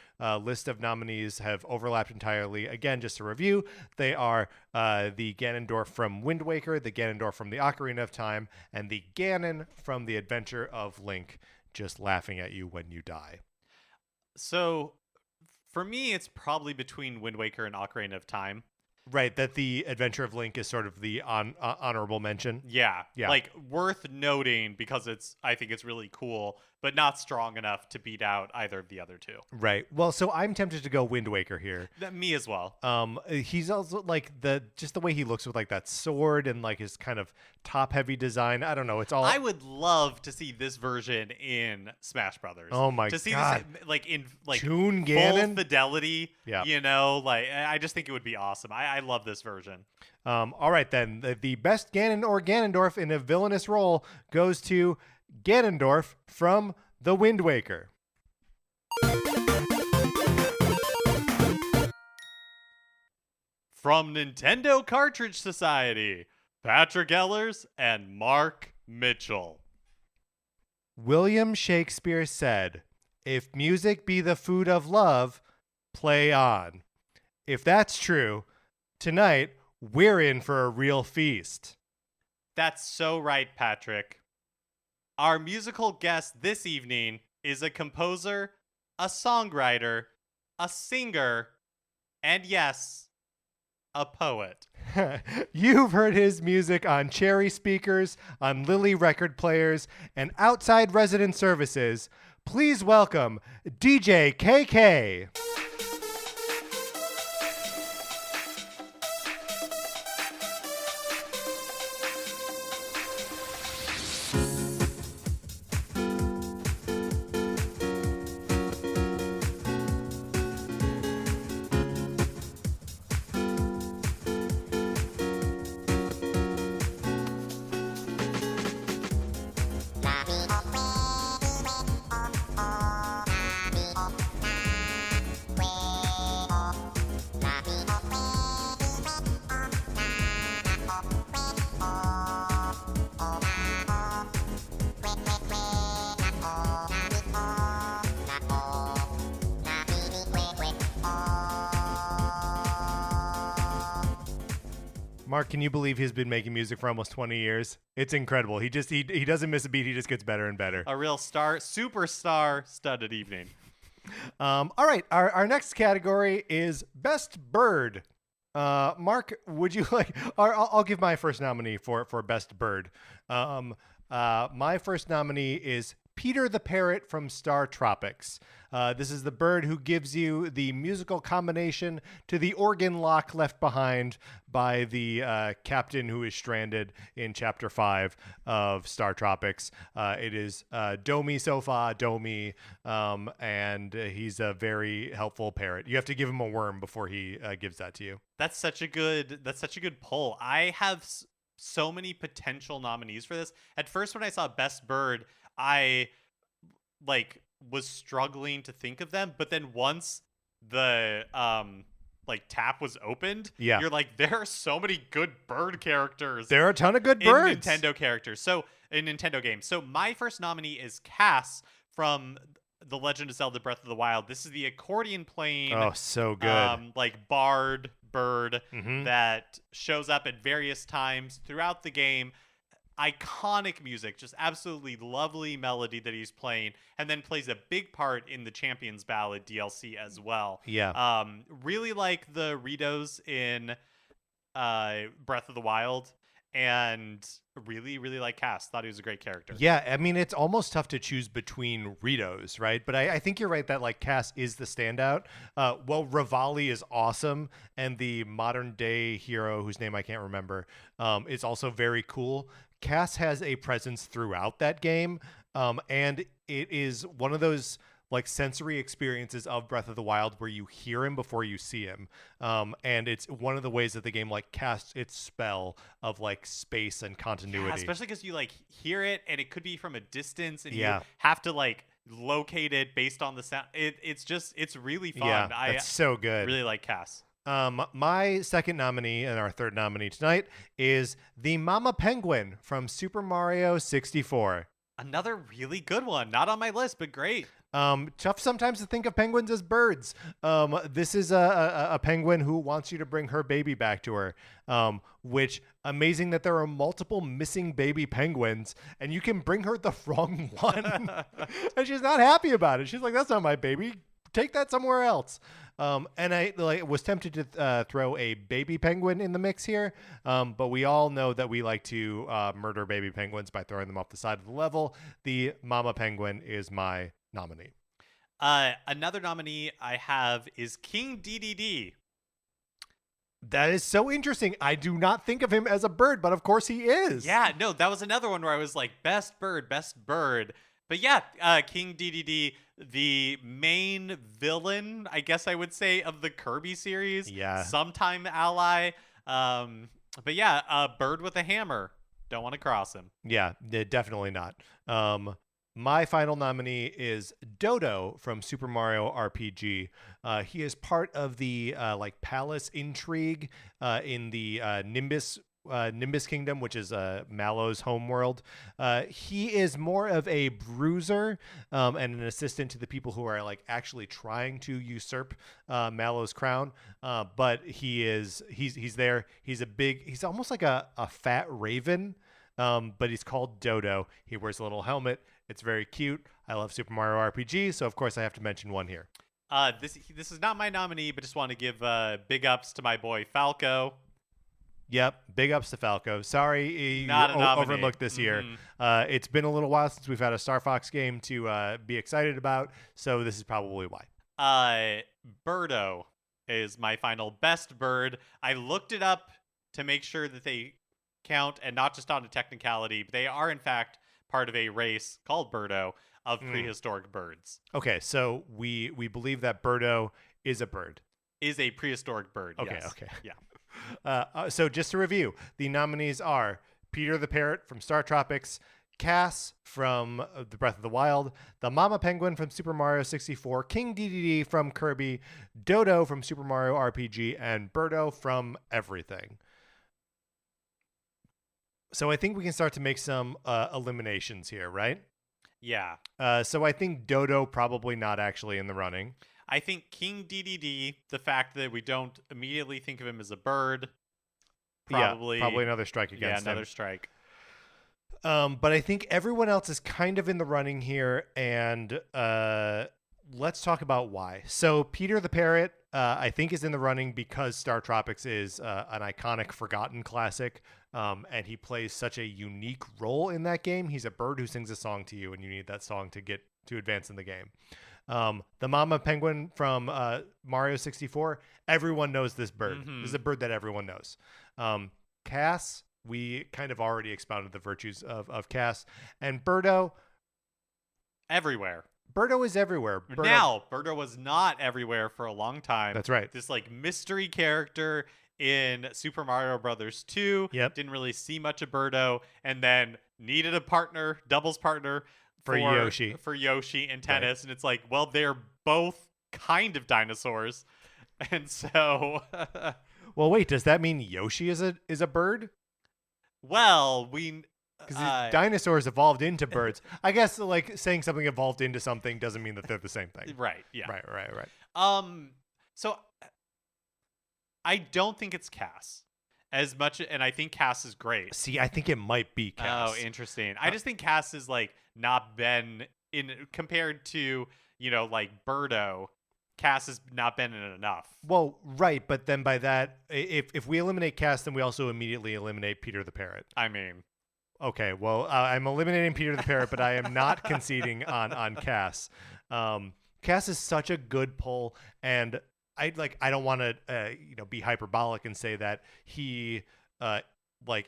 list of nominees have overlapped entirely. Again, just to review, they are the Ganondorf from Wind Waker, the Ganondorf from the Ocarina of Time, and the Ganon from the Adventure of Link, just laughing at you when you die. So for me, it's probably between Wind Waker and Ocarina of Time. Right, that the Adventure of Link is sort of the honorable mention. Yeah, like worth noting because I think it's really cool, but not strong enough to beat out either of the other two. Right. Well, so I'm tempted to go Wind Waker here. Me as well. He's also like the way he looks with like that sword and like his kind of top-heavy design. I don't know. It's all. I would love to see this version in Smash Brothers. Oh my god! To see this like in like Toon full Ganon? Fidelity. Yeah. You know, like I just think it would be awesome. I love this version. All right then. The best Ganon or Ganondorf in a villainous role goes to Ganondorf from The Wind Waker. From Nintendo Cartridge Society, Patrick Ellers and Mark Mitchell. William Shakespeare said, "If music be the food of love, play on." If that's true, tonight we're in for a real feast. That's so right, Patrick. Our musical guest this evening is a composer, a songwriter, a singer, and yes, a poet. You've heard his music on Cherry speakers, on Lily record players, and outside resident services. Please welcome DJ KK. Mark, can you believe he's been making music for almost 20 years? It's incredible. He doesn't miss a beat. He just gets better and better. A real star, superstar studded evening. All right. Our next category is Best Bird. Mark, would you like? Or I'll give my first nominee for Best Bird. My first nominee is Peter the Parrot from Star Tropics. This is the bird who gives you the musical combination to the organ lock left behind by the captain who is stranded in Chapter 5 of Star Tropics. It is Do Mi So Fa Do Mi, and he's a very helpful parrot. You have to give him a worm before he gives that to you. That's such a good poll. I have so many potential nominees for this. At first, when I saw Best Bird, I was struggling to think of them, but then once the tap was opened, you're like, there are so many good bird characters. There are a ton of good birds. Nintendo characters. So in Nintendo games. So my first nominee is Cass from The Legend of Zelda Breath of the Wild. This is the accordion playing so good. Bard bird that shows up at various times throughout the game. Iconic music, just absolutely lovely melody that he's playing, and then plays a big part in the Champions Ballad DLC as well. Yeah. Really like the Ritos in Breath of the Wild, and really, really like Cass. Thought he was a great character. Yeah, I mean, it's almost tough to choose between Ritos, right? But I think you're right that Cass is the standout. Rivali is awesome, and the modern day hero, whose name I can't remember, is also very cool. Cass has a presence throughout that game, and it is one of those sensory experiences of Breath of the Wild where you hear him before you see him, and it's one of the ways that the game casts its spell of space and continuity. Yeah, especially because you hear it, and it could be from a distance, and you have to locate it based on the sound. It's really fun. Yeah, it's so good. Really like Cass. My second nominee and our third nominee tonight is the Mama Penguin from Super Mario 64. Another really good one. Not on my list, but great. Tough sometimes to think of penguins as birds. This is a penguin who wants you to bring her baby back to her, which amazing that there are multiple missing baby penguins and you can bring her the wrong one. And she's not happy about it. She's like, that's not my baby. Take that somewhere else. And I was tempted to throw a baby penguin in the mix here, but we all know that we like to murder baby penguins by throwing them off the side of the level. The Mama Penguin is my nominee. Another nominee I have is King DDD. That is so interesting. I do not think of him as a bird, but of course he is. Yeah, no, that was another one where I was like, best bird. But yeah, King DDD, the main villain, I guess I would say, of the Kirby series. Yeah. Sometime ally. But yeah, a bird with a hammer. Don't want to cross him. Yeah, definitely not. My final nominee is Dodo from Super Mario RPG. He is part of the palace intrigue in the Nimbus Kingdom, which is Mallow's homeworld. He is more of a bruiser and an assistant to the people who are actually trying to usurp Mallow's crown. But he's there. He's almost like a fat raven, but he's called Dodo. He wears a little helmet. It's very cute. I love Super Mario RPG, so of course I have to mention one here. This is not my nominee, but just want to give big ups to my boy Falco. Yep, big ups to Falco. Sorry you overlooked this year. It's been a little while since we've had a Star Fox game to be excited about, so this is probably why. Birdo is my final best bird. I looked it up to make sure that they count, and not just on a technicality, but they are in fact part of a race called Birdo of prehistoric birds. Okay, so we believe that Birdo is a bird. Is a prehistoric bird, okay, yes. Okay. Yeah. So just to review, the nominees are Peter the Parrot from Star Tropics, Cass from The Breath of the Wild, the Mama Penguin from Super Mario 64, King DDD from Kirby, Dodo from Super Mario RPG, and Birdo from everything. So I think we can start to make some eliminations here, right? Yeah. So I think Dodo probably not actually in the running. I think King DDD, the fact that we don't immediately think of him as a bird, probably another strike against him. Yeah, another strike. But I think everyone else is kind of in the running here, and let's talk about why. So Peter the Parrot, I think, is in the running because Star Tropics is an iconic, forgotten classic, and he plays such a unique role in that game. He's a bird who sings a song to you, and you need that song to get to advance in the game. The Mama Penguin from Mario 64, everyone knows this bird. This is a bird that everyone knows. Cass, we kind of already expounded the virtues of Cass. And Birdo. Everywhere. Birdo is everywhere. Now, Birdo was not everywhere for a long time. That's right. This like mystery character in Super Mario Brothers 2. Yep. Didn't really see much of Birdo, and then needed a partner, doubles partner for Yoshi. For Yoshi in tennis. Right. And it's like, well, they're both kind of dinosaurs. And so well, wait, does that mean Yoshi is a bird? Well, because dinosaurs evolved into birds. I guess like saying something evolved into something doesn't mean that they're the same thing. Right. Yeah. Right. So I don't think it's Cass as much, and I think Cass is great. See, I think it might be Cass. Oh, interesting. I just think Cass is like not been in compared to like Birdo. Cass has not been in it enough. Well, right, but then by that, if we eliminate Cass, then we also immediately eliminate Peter the Parrot. I mean. Okay, well, I'm eliminating Peter the Parrot, but I am not conceding on Cass. Cass is such a good pull, and I don't want to be hyperbolic and say that he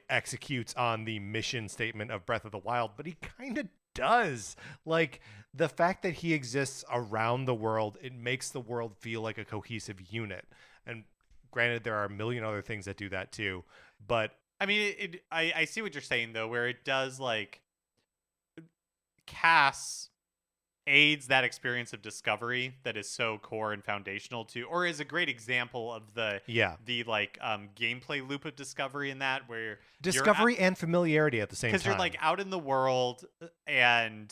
executes on the mission statement of Breath of the Wild, but he kind of does. Like the fact that he exists around the world, it makes the world feel like a cohesive unit. And granted, there are a million other things that do that too, but I mean, I see what you're saying, though, where it does, like, Cass aids that experience of discovery that is so core and foundational to, or is a great example of the gameplay loop of discovery in that, where discovery and familiarity at the same time. Because you're, like, out in the world, and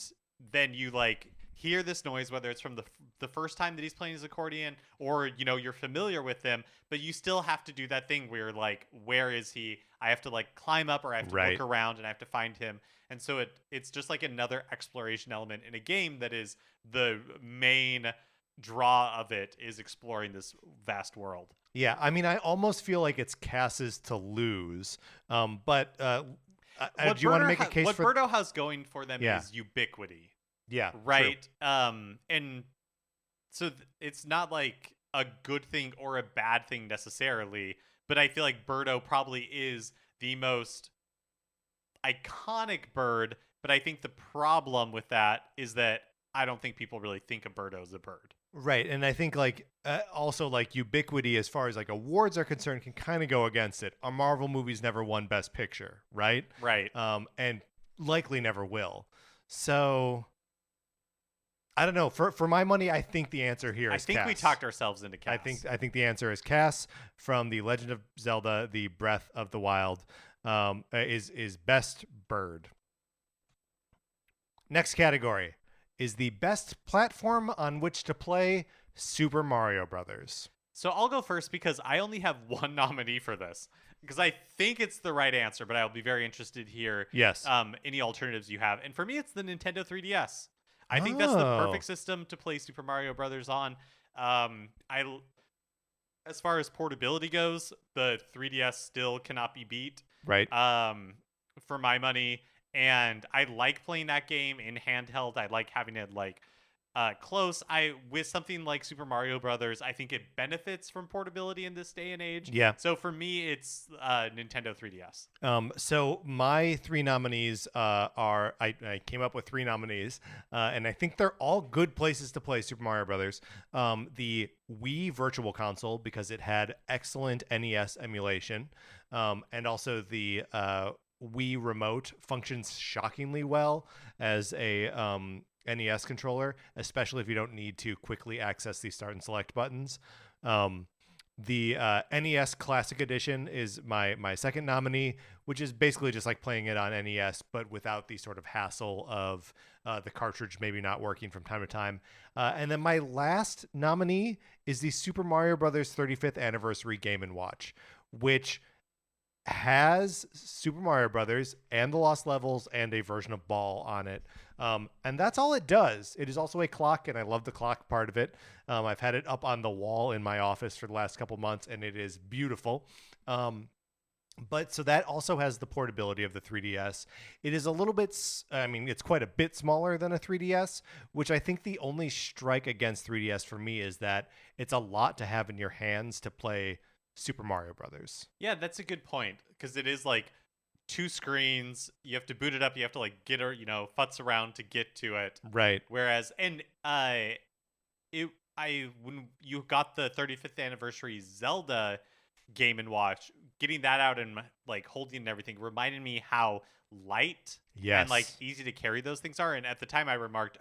then you, like, hear this noise, whether it's from the first time that he's playing his accordion, or you're familiar with him, but you still have to do that thing where you're like, where is he? I have to like climb up, or I have to look around and I have to find him. And so it's just like another exploration element in a game that is the main draw of it, is exploring this vast world. Yeah, I mean, I almost feel like it's Cass's to lose, but do you want to make a case what for what Birdo has going for them is ubiquity. Yeah. Right. True. And so it's not like a good thing or a bad thing necessarily, but I feel like Birdo probably is the most iconic bird. But I think the problem with that is that I don't think people really think of Birdo as a bird. Right. And I think also like ubiquity, as far as like awards are concerned, can kind of go against it. Our Marvel movies never won Best Picture, right? Right. And likely never will. So I don't know. For my money, I think the answer here is Cass. I think we talked ourselves into Cass. I think the answer is Cass from The Legend of Zelda: The Breath of the Wild. Is best bird. Next category is the best platform on which to play Super Mario Brothers. So I'll go first because I only have one nominee for this, because I think it's the right answer, but I'll be very interested here. Yes. Any alternatives you have. And for me, it's the Nintendo 3DS. I think that's the perfect system to play Super Mario Brothers on. As far as portability goes, the 3DS still cannot be beat. Right. For my money, and I like playing that game in handheld. I like having it close. With something like Super Mario Brothers, I think it benefits from portability in this day and age. Yeah. So for me, it's Nintendo 3DS. So my three nominees are I came up with three nominees, and I think they're all good places to play Super Mario Brothers. The Wii Virtual Console, because it had excellent NES emulation, and also the Wii Remote functions shockingly well as a NES controller, especially if you don't need to quickly access the start and select buttons. The NES Classic Edition is my second nominee, which is basically just like playing it on NES, but without the sort of hassle of the cartridge maybe not working from time to time. And then my last nominee is the Super Mario Brothers 35th Anniversary Game & Watch, which has Super Mario Brothers and the Lost Levels and a version of Ball on it. And that's all it does. It is also a clock, and I love the clock part of it. I've had it up on the wall in my office for the last couple months, and it is beautiful. But so that also has the portability of the 3DS. It is a little bit, I mean, it's quite a bit smaller than a 3DS, which I think the only strike against 3DS for me is that it's a lot to have in your hands to play Super Mario Brothers. Yeah, that's a good point because it is like two screens. You have to boot it up. You have to like get her, futz around to get to it. Right. Whereas, and when you got the 35th anniversary Zelda Game and Watch, getting that out and like holding and everything reminded me how light Yes. and like easy to carry those things are. And at the time, I remarked,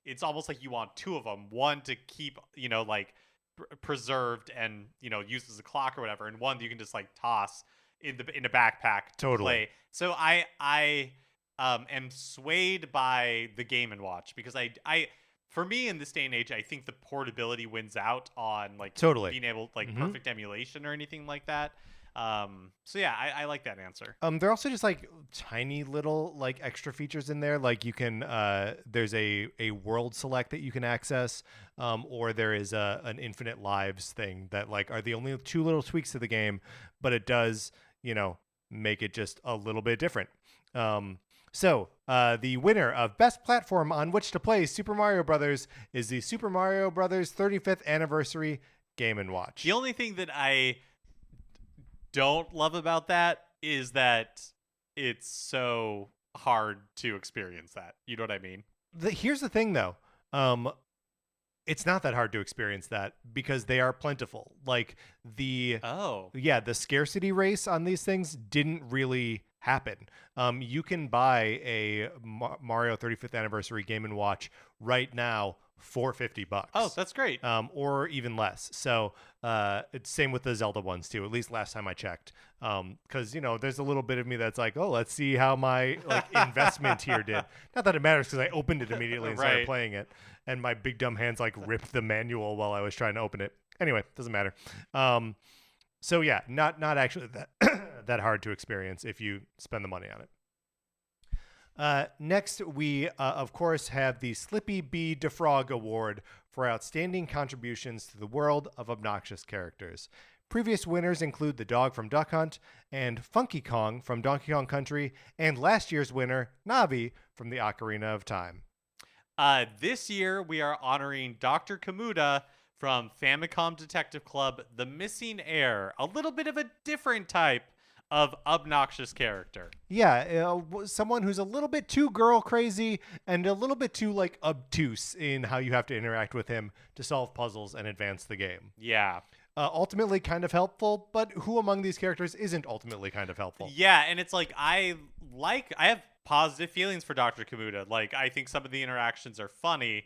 it's almost like you want two of them, one to keep like preserved and used as a clock or whatever, and one that you can just like toss in a backpack to Totally. play. So I am swayed by the Game and Watch because I for me in this day and age, I think the portability wins out on like Totally. being able like perfect emulation or anything like that. So yeah, I like that answer. They're also just like tiny little like extra features in there. Like you can there's a world select that you can access, or there is an infinite lives thing that like are the only two little tweaks to the game, but it does make it just a little bit different. So the winner of Best Platform on which to play Super Mario Brothers is the Super Mario Brothers 35th Anniversary Game & Watch. The only thing that I don't love about that is that it's so hard to experience that. You know what I mean? Here's the thing, though. It's not that hard to experience that because they are plentiful. Like the scarcity race on these things didn't really happen. You can buy a Mario 35th Anniversary Game & Watch right now for $50. Oh, that's great. Or even less. So it's same with the Zelda ones too. At least last time I checked. Because there's a little bit of me that's like, oh, let's see how my investment here did. Not that it matters because I opened it immediately and started playing it, and my big dumb hands like ripped the manual while I was trying to open it. Anyway, doesn't matter. So yeah, not actually that that hard to experience if you spend the money on it. Next, we, of course, have the Slippy B. DeFrog Award for outstanding contributions to the world of obnoxious characters. Previous winners include the dog from Duck Hunt and Funky Kong from Donkey Kong Country, and last year's winner, Navi, from the Ocarina of Time. This year, we are honoring Dr. Kamuda from Famicom Detective Club, The Missing Heir, a little bit of a different type of obnoxious character. Yeah, someone who's a little bit too girl crazy and a little bit too like obtuse in how you have to interact with him to solve puzzles and advance the game. Yeah. Ultimately kind of helpful, but who among these characters isn't ultimately kind of helpful? Yeah, and it's like I have positive feelings for Dr. Kamuda. Like I think some of the interactions are funny,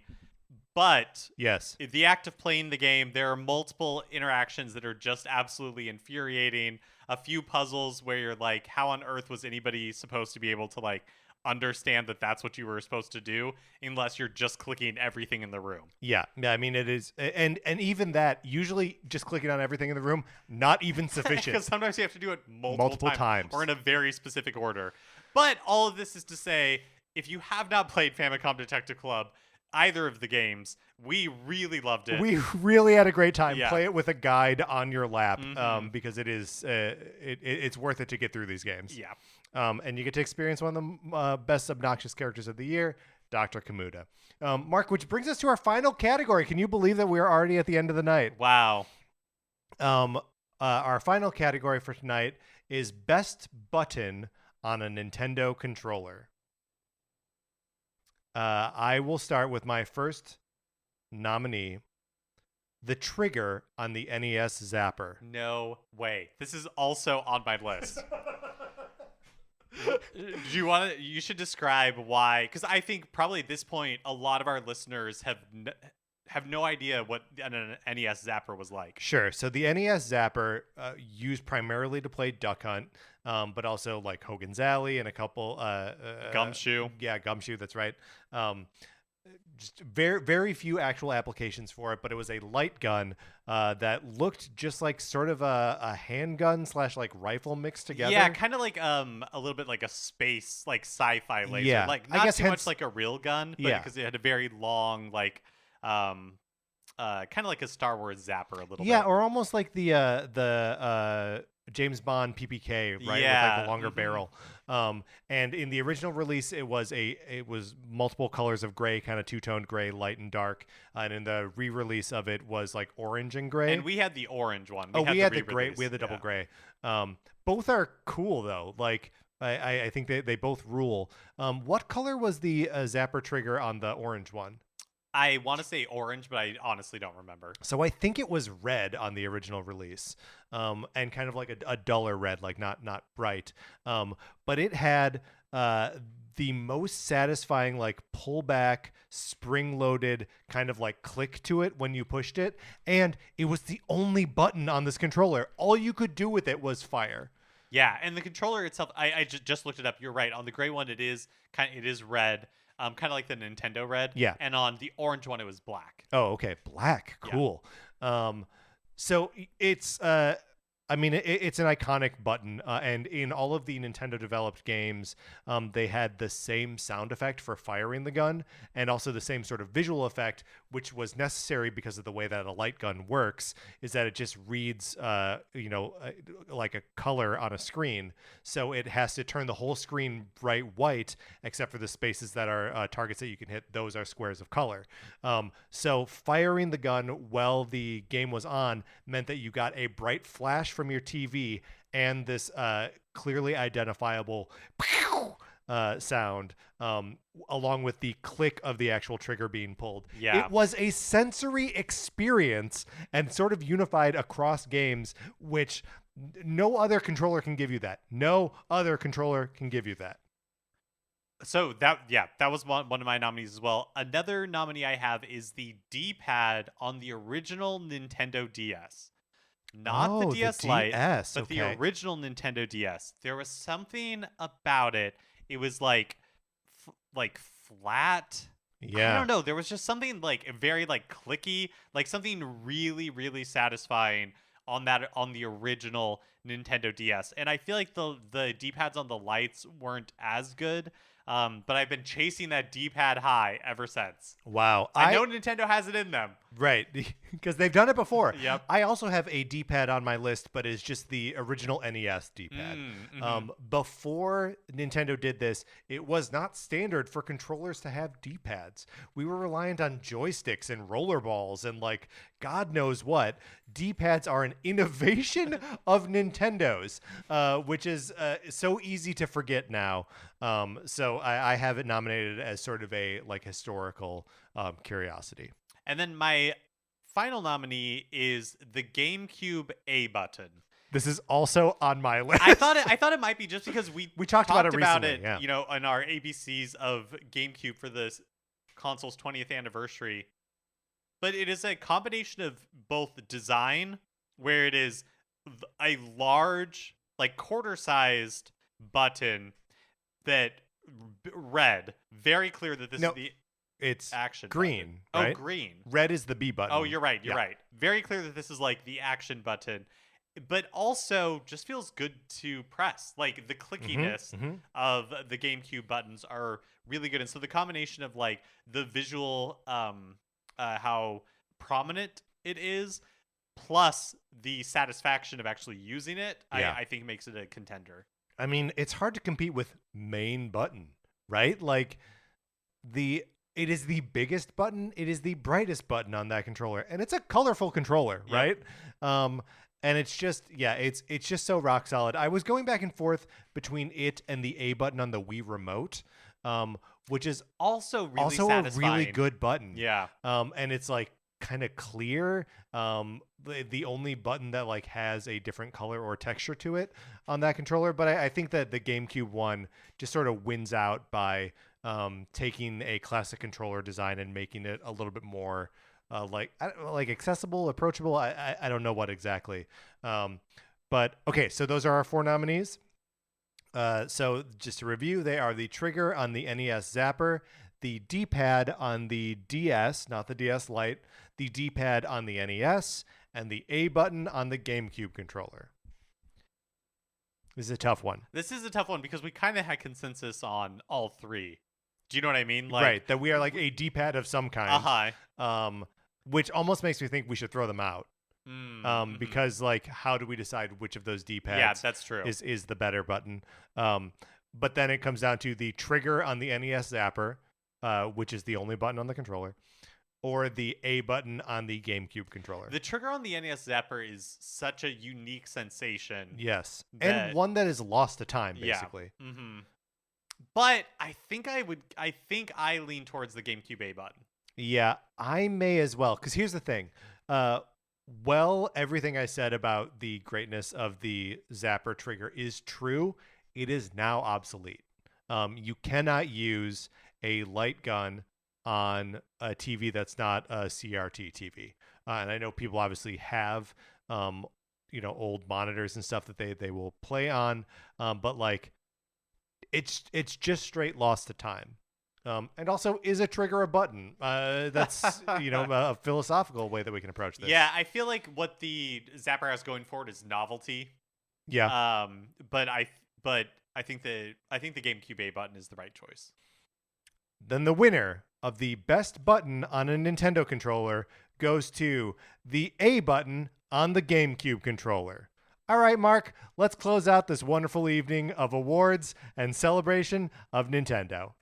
but yes, the act of playing the game, there are multiple interactions that are just absolutely infuriating. A few puzzles where you're like, how on earth was anybody supposed to be able to like understand that that's what you were supposed to do unless you're just clicking everything in the room? Yeah, I mean it is, and even that, usually just clicking on everything in the room, not even sufficient. Because sometimes you have to do it multiple times or in a very specific order. But all of this is to say, if you have not played Famicom Detective Club, either of the games, we really loved it. We really had a great time. Yeah. Play it with a guide on your lap, because it is it's worth it to get through these games. Yeah. And you get to experience one of the best obnoxious characters of the year, Dr. Kamuda. Mark, which brings us to our final category. Can you believe that we are already at the end of the night? Wow. Our final category for tonight is Best Button on a Nintendo Controller. I will start with my first nominee, the trigger on the NES Zapper. No way. This is also on my list. You should describe why, because I think probably at this point a lot of our listeners have no idea what an NES Zapper was like. Sure. So the NES Zapper used primarily to play Duck Hunt, but also like Hogan's Alley and a couple Gumshoe. Yeah, Gumshoe. That's right. just very few actual applications for it, but it was a light gun that looked just like sort of a handgun / like rifle mixed together. Yeah, kind of like a little bit like a space like sci-fi laser. Yeah, Like I not guess too hence, much like a real gun, but yeah, because it had a very long like kind of like a Star Wars zapper a little yeah, bit. or almost like the James Bond PPK, right, with like Yeah. the longer barrel. And in the original release, it was multiple colors of gray, kind of two-toned gray, light and dark. And in the re-release of it was like orange and gray. And we had the orange one. We had the gray. re-release. We had the double Yeah. gray. Both are cool though. Like I think they both rule. What color was the zapper trigger on the orange one? I want to say orange, but I honestly don't remember. So I think it was red on the original release, and kind of like a duller red, like not bright. But it had the most satisfying like pullback, spring-loaded kind of like click to it when you pushed it, and it was the only button on this controller. All you could do with it was fire. Yeah, and the controller itself, I just looked it up. You're right. On the gray one, it is red. Kind of like the Nintendo red. Yeah. And on the orange one, it was black. Oh, okay. Black. Cool. So it's I mean, it's an iconic button, and in all of the Nintendo developed games, they had the same sound effect for firing the gun, and also the same sort of visual effect, which was necessary because of the way that a light gun works, is that it just reads, like a color on a screen. So it has to turn the whole screen bright white, except for the spaces that are targets that you can hit. Those are squares of color. So firing the gun while the game was on meant that you got a bright flash from your TV and this clearly identifiable sound, along with the click of the actual trigger being pulled. Yeah. It was a sensory experience and sort of unified across games, which no other controller can give you that. No other controller can give you that. So that was one of my nominees as well. Another nominee I have is the D-pad on the original Nintendo DS. Not the DS Lite, but the original Nintendo DS. There was something about it. It was like flat. Yeah. I don't know. There was just something like very like clicky, like something really, really satisfying on the original Nintendo DS. And I feel like the D-pads on the lights weren't as good. But I've been chasing that D-pad high ever since. Wow. I know Nintendo has it in them. Right, because they've done it before. Yep. I also have a D-pad on my list, but it's just the original NES D-pad. Before Nintendo did this, it was not standard for controllers to have D-pads. We were reliant on joysticks and rollerballs and like God knows what. D-pads are an innovation of Nintendo's, which is so easy to forget now. So I have it nominated as sort of a like historical curiosity. And then my final nominee is the GameCube A button. This is also on my list. I thought it might be just because we talked about it recently, you know, on our ABCs of GameCube for this console's 20th anniversary. But it is a combination of both design, where it is a large, like quarter-sized button that red, very clear that this is the it's action green, button. right? Oh, green. Red is the B button. Oh, you're right. You're right. Very clear that this is like the action button, but also just feels good to press. Like the clickiness of the GameCube buttons are really good. And so the combination of like the visual, how prominent it is, plus the satisfaction of actually using it, I think makes it a contender. I mean, it's hard to compete with main button, right? Like it is the biggest button. It is the brightest button on that controller, and it's a colorful controller, right? And it's just, it's just so rock solid. I was going back and forth between it and the A button on the Wii Remote, which is also a really good button. Yeah. And it's like kind of clear. The only button that like has a different color or texture to it on that controller. But I think that the GameCube one just sort of wins out by taking a classic controller design and making it a little bit more like accessible, approachable. I don't know what exactly. But okay, so those are our 4 nominees. So just to review, they are the trigger on the NES Zapper, the D-pad on the DS, not the DS Lite, the D-pad on the NES, and the A button on the GameCube controller. This is a tough one. This is a tough one because we kind of had consensus on all three. Do you know what I mean? Right, that we are like a D-pad of some kind. Which almost makes me think we should throw them out. Because like, how do we decide which of those D-pads? Yeah, that's true. Is the better button? But then it comes down to the trigger on the NES Zapper, which is the only button on the controller, or the A button on the GameCube controller. The trigger on the NES Zapper is such a unique sensation. Yes, and one that is lost to time, basically. Yeah. But I think I lean towards the GameCube A button. Yeah, I may as well. Because here's the thing. Everything I said about the greatness of the Zapper trigger is true. It is now obsolete. You cannot use a light gun on a TV that's not a CRT TV. And I know people obviously have, old monitors and stuff that they will play on. But like, it's just straight lost to time. And also, is a trigger a button? That's a philosophical way that we can approach this. Yeah, I feel like what the Zapper has going forward is novelty. Yeah. But I think the GameCube A button is the right choice. Then the winner of the best button on a Nintendo controller goes to the A button on the GameCube controller. All right, Mark, let's close out this wonderful evening of awards and celebration of Nintendo.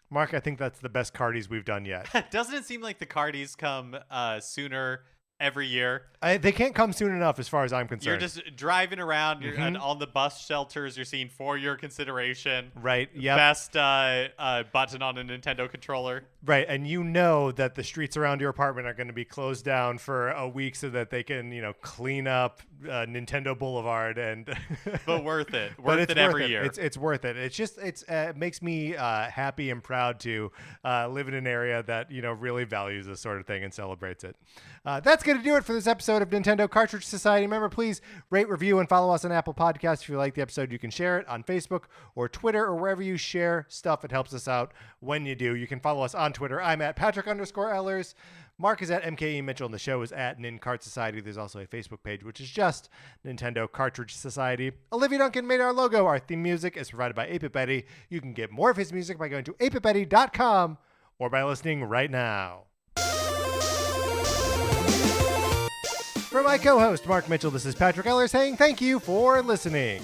Mark, I think that's the best Cardies we've done yet. Doesn't it seem like the Cardies come sooner every year? They can't come soon enough as far as I'm concerned. You're just driving around and on the bus shelters. You're seeing for your consideration. Right, yep. Best button on a Nintendo controller. Right, and you know that the streets around your apartment are going to be closed down for a week so that they can, clean up Nintendo Boulevard and. But worth it. Worth it every year. It's worth it. It's just it makes me happy and proud to live in an area that really values this sort of thing and celebrates it. That's going to do it for this episode of Nintendo Cartridge Society. Remember, please rate, review, and follow us on Apple Podcasts. If you like the episode, you can share it on Facebook or Twitter or wherever you share stuff. It helps us out when you do. You can follow us on Twitter. I'm at Patrick_Ellers. Mark is at MKE Mitchell, and the show is at NinCart Society. There's also a Facebook page, which is just Nintendo Cartridge Society. Olivia Duncan made our logo. Our theme music is provided by 8-Bit Betty. You can get more of his music by going to 8bitbetty.com or by listening right now. For my co-host, Mark Mitchell, this is Patrick Eller saying thank you for listening.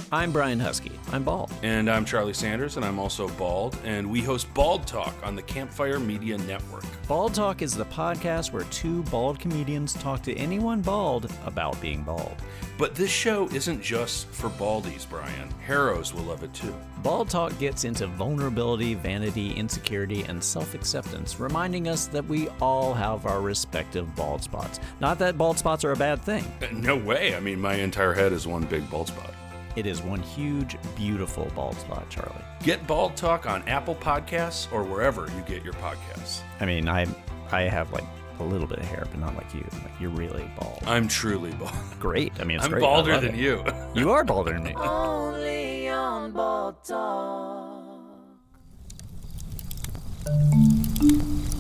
I'm Brian Husky. I'm bald. And I'm Charlie Sanders, and I'm also bald. And we host Bald Talk on the Campfire Media Network. Bald Talk is the podcast where two bald comedians talk to anyone bald about being bald. But this show isn't just for baldies, Brian. Heroes will love it too. Bald Talk gets into vulnerability, vanity, insecurity, and self-acceptance, reminding us that we all have our respective bald spots. Not that bald spots are a bad thing. No way. I mean, my entire head is one big bald spot. It is one huge, beautiful bald spot, Charlie. Get Bald Talk on Apple Podcasts or wherever you get your podcasts. I mean, I have like a little bit of hair, but not like you. Like, you're really bald. I'm truly bald. Great. I mean, it's I'm great. balder than you. You are balder than me. Only on Bald Talk.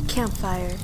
Campfire.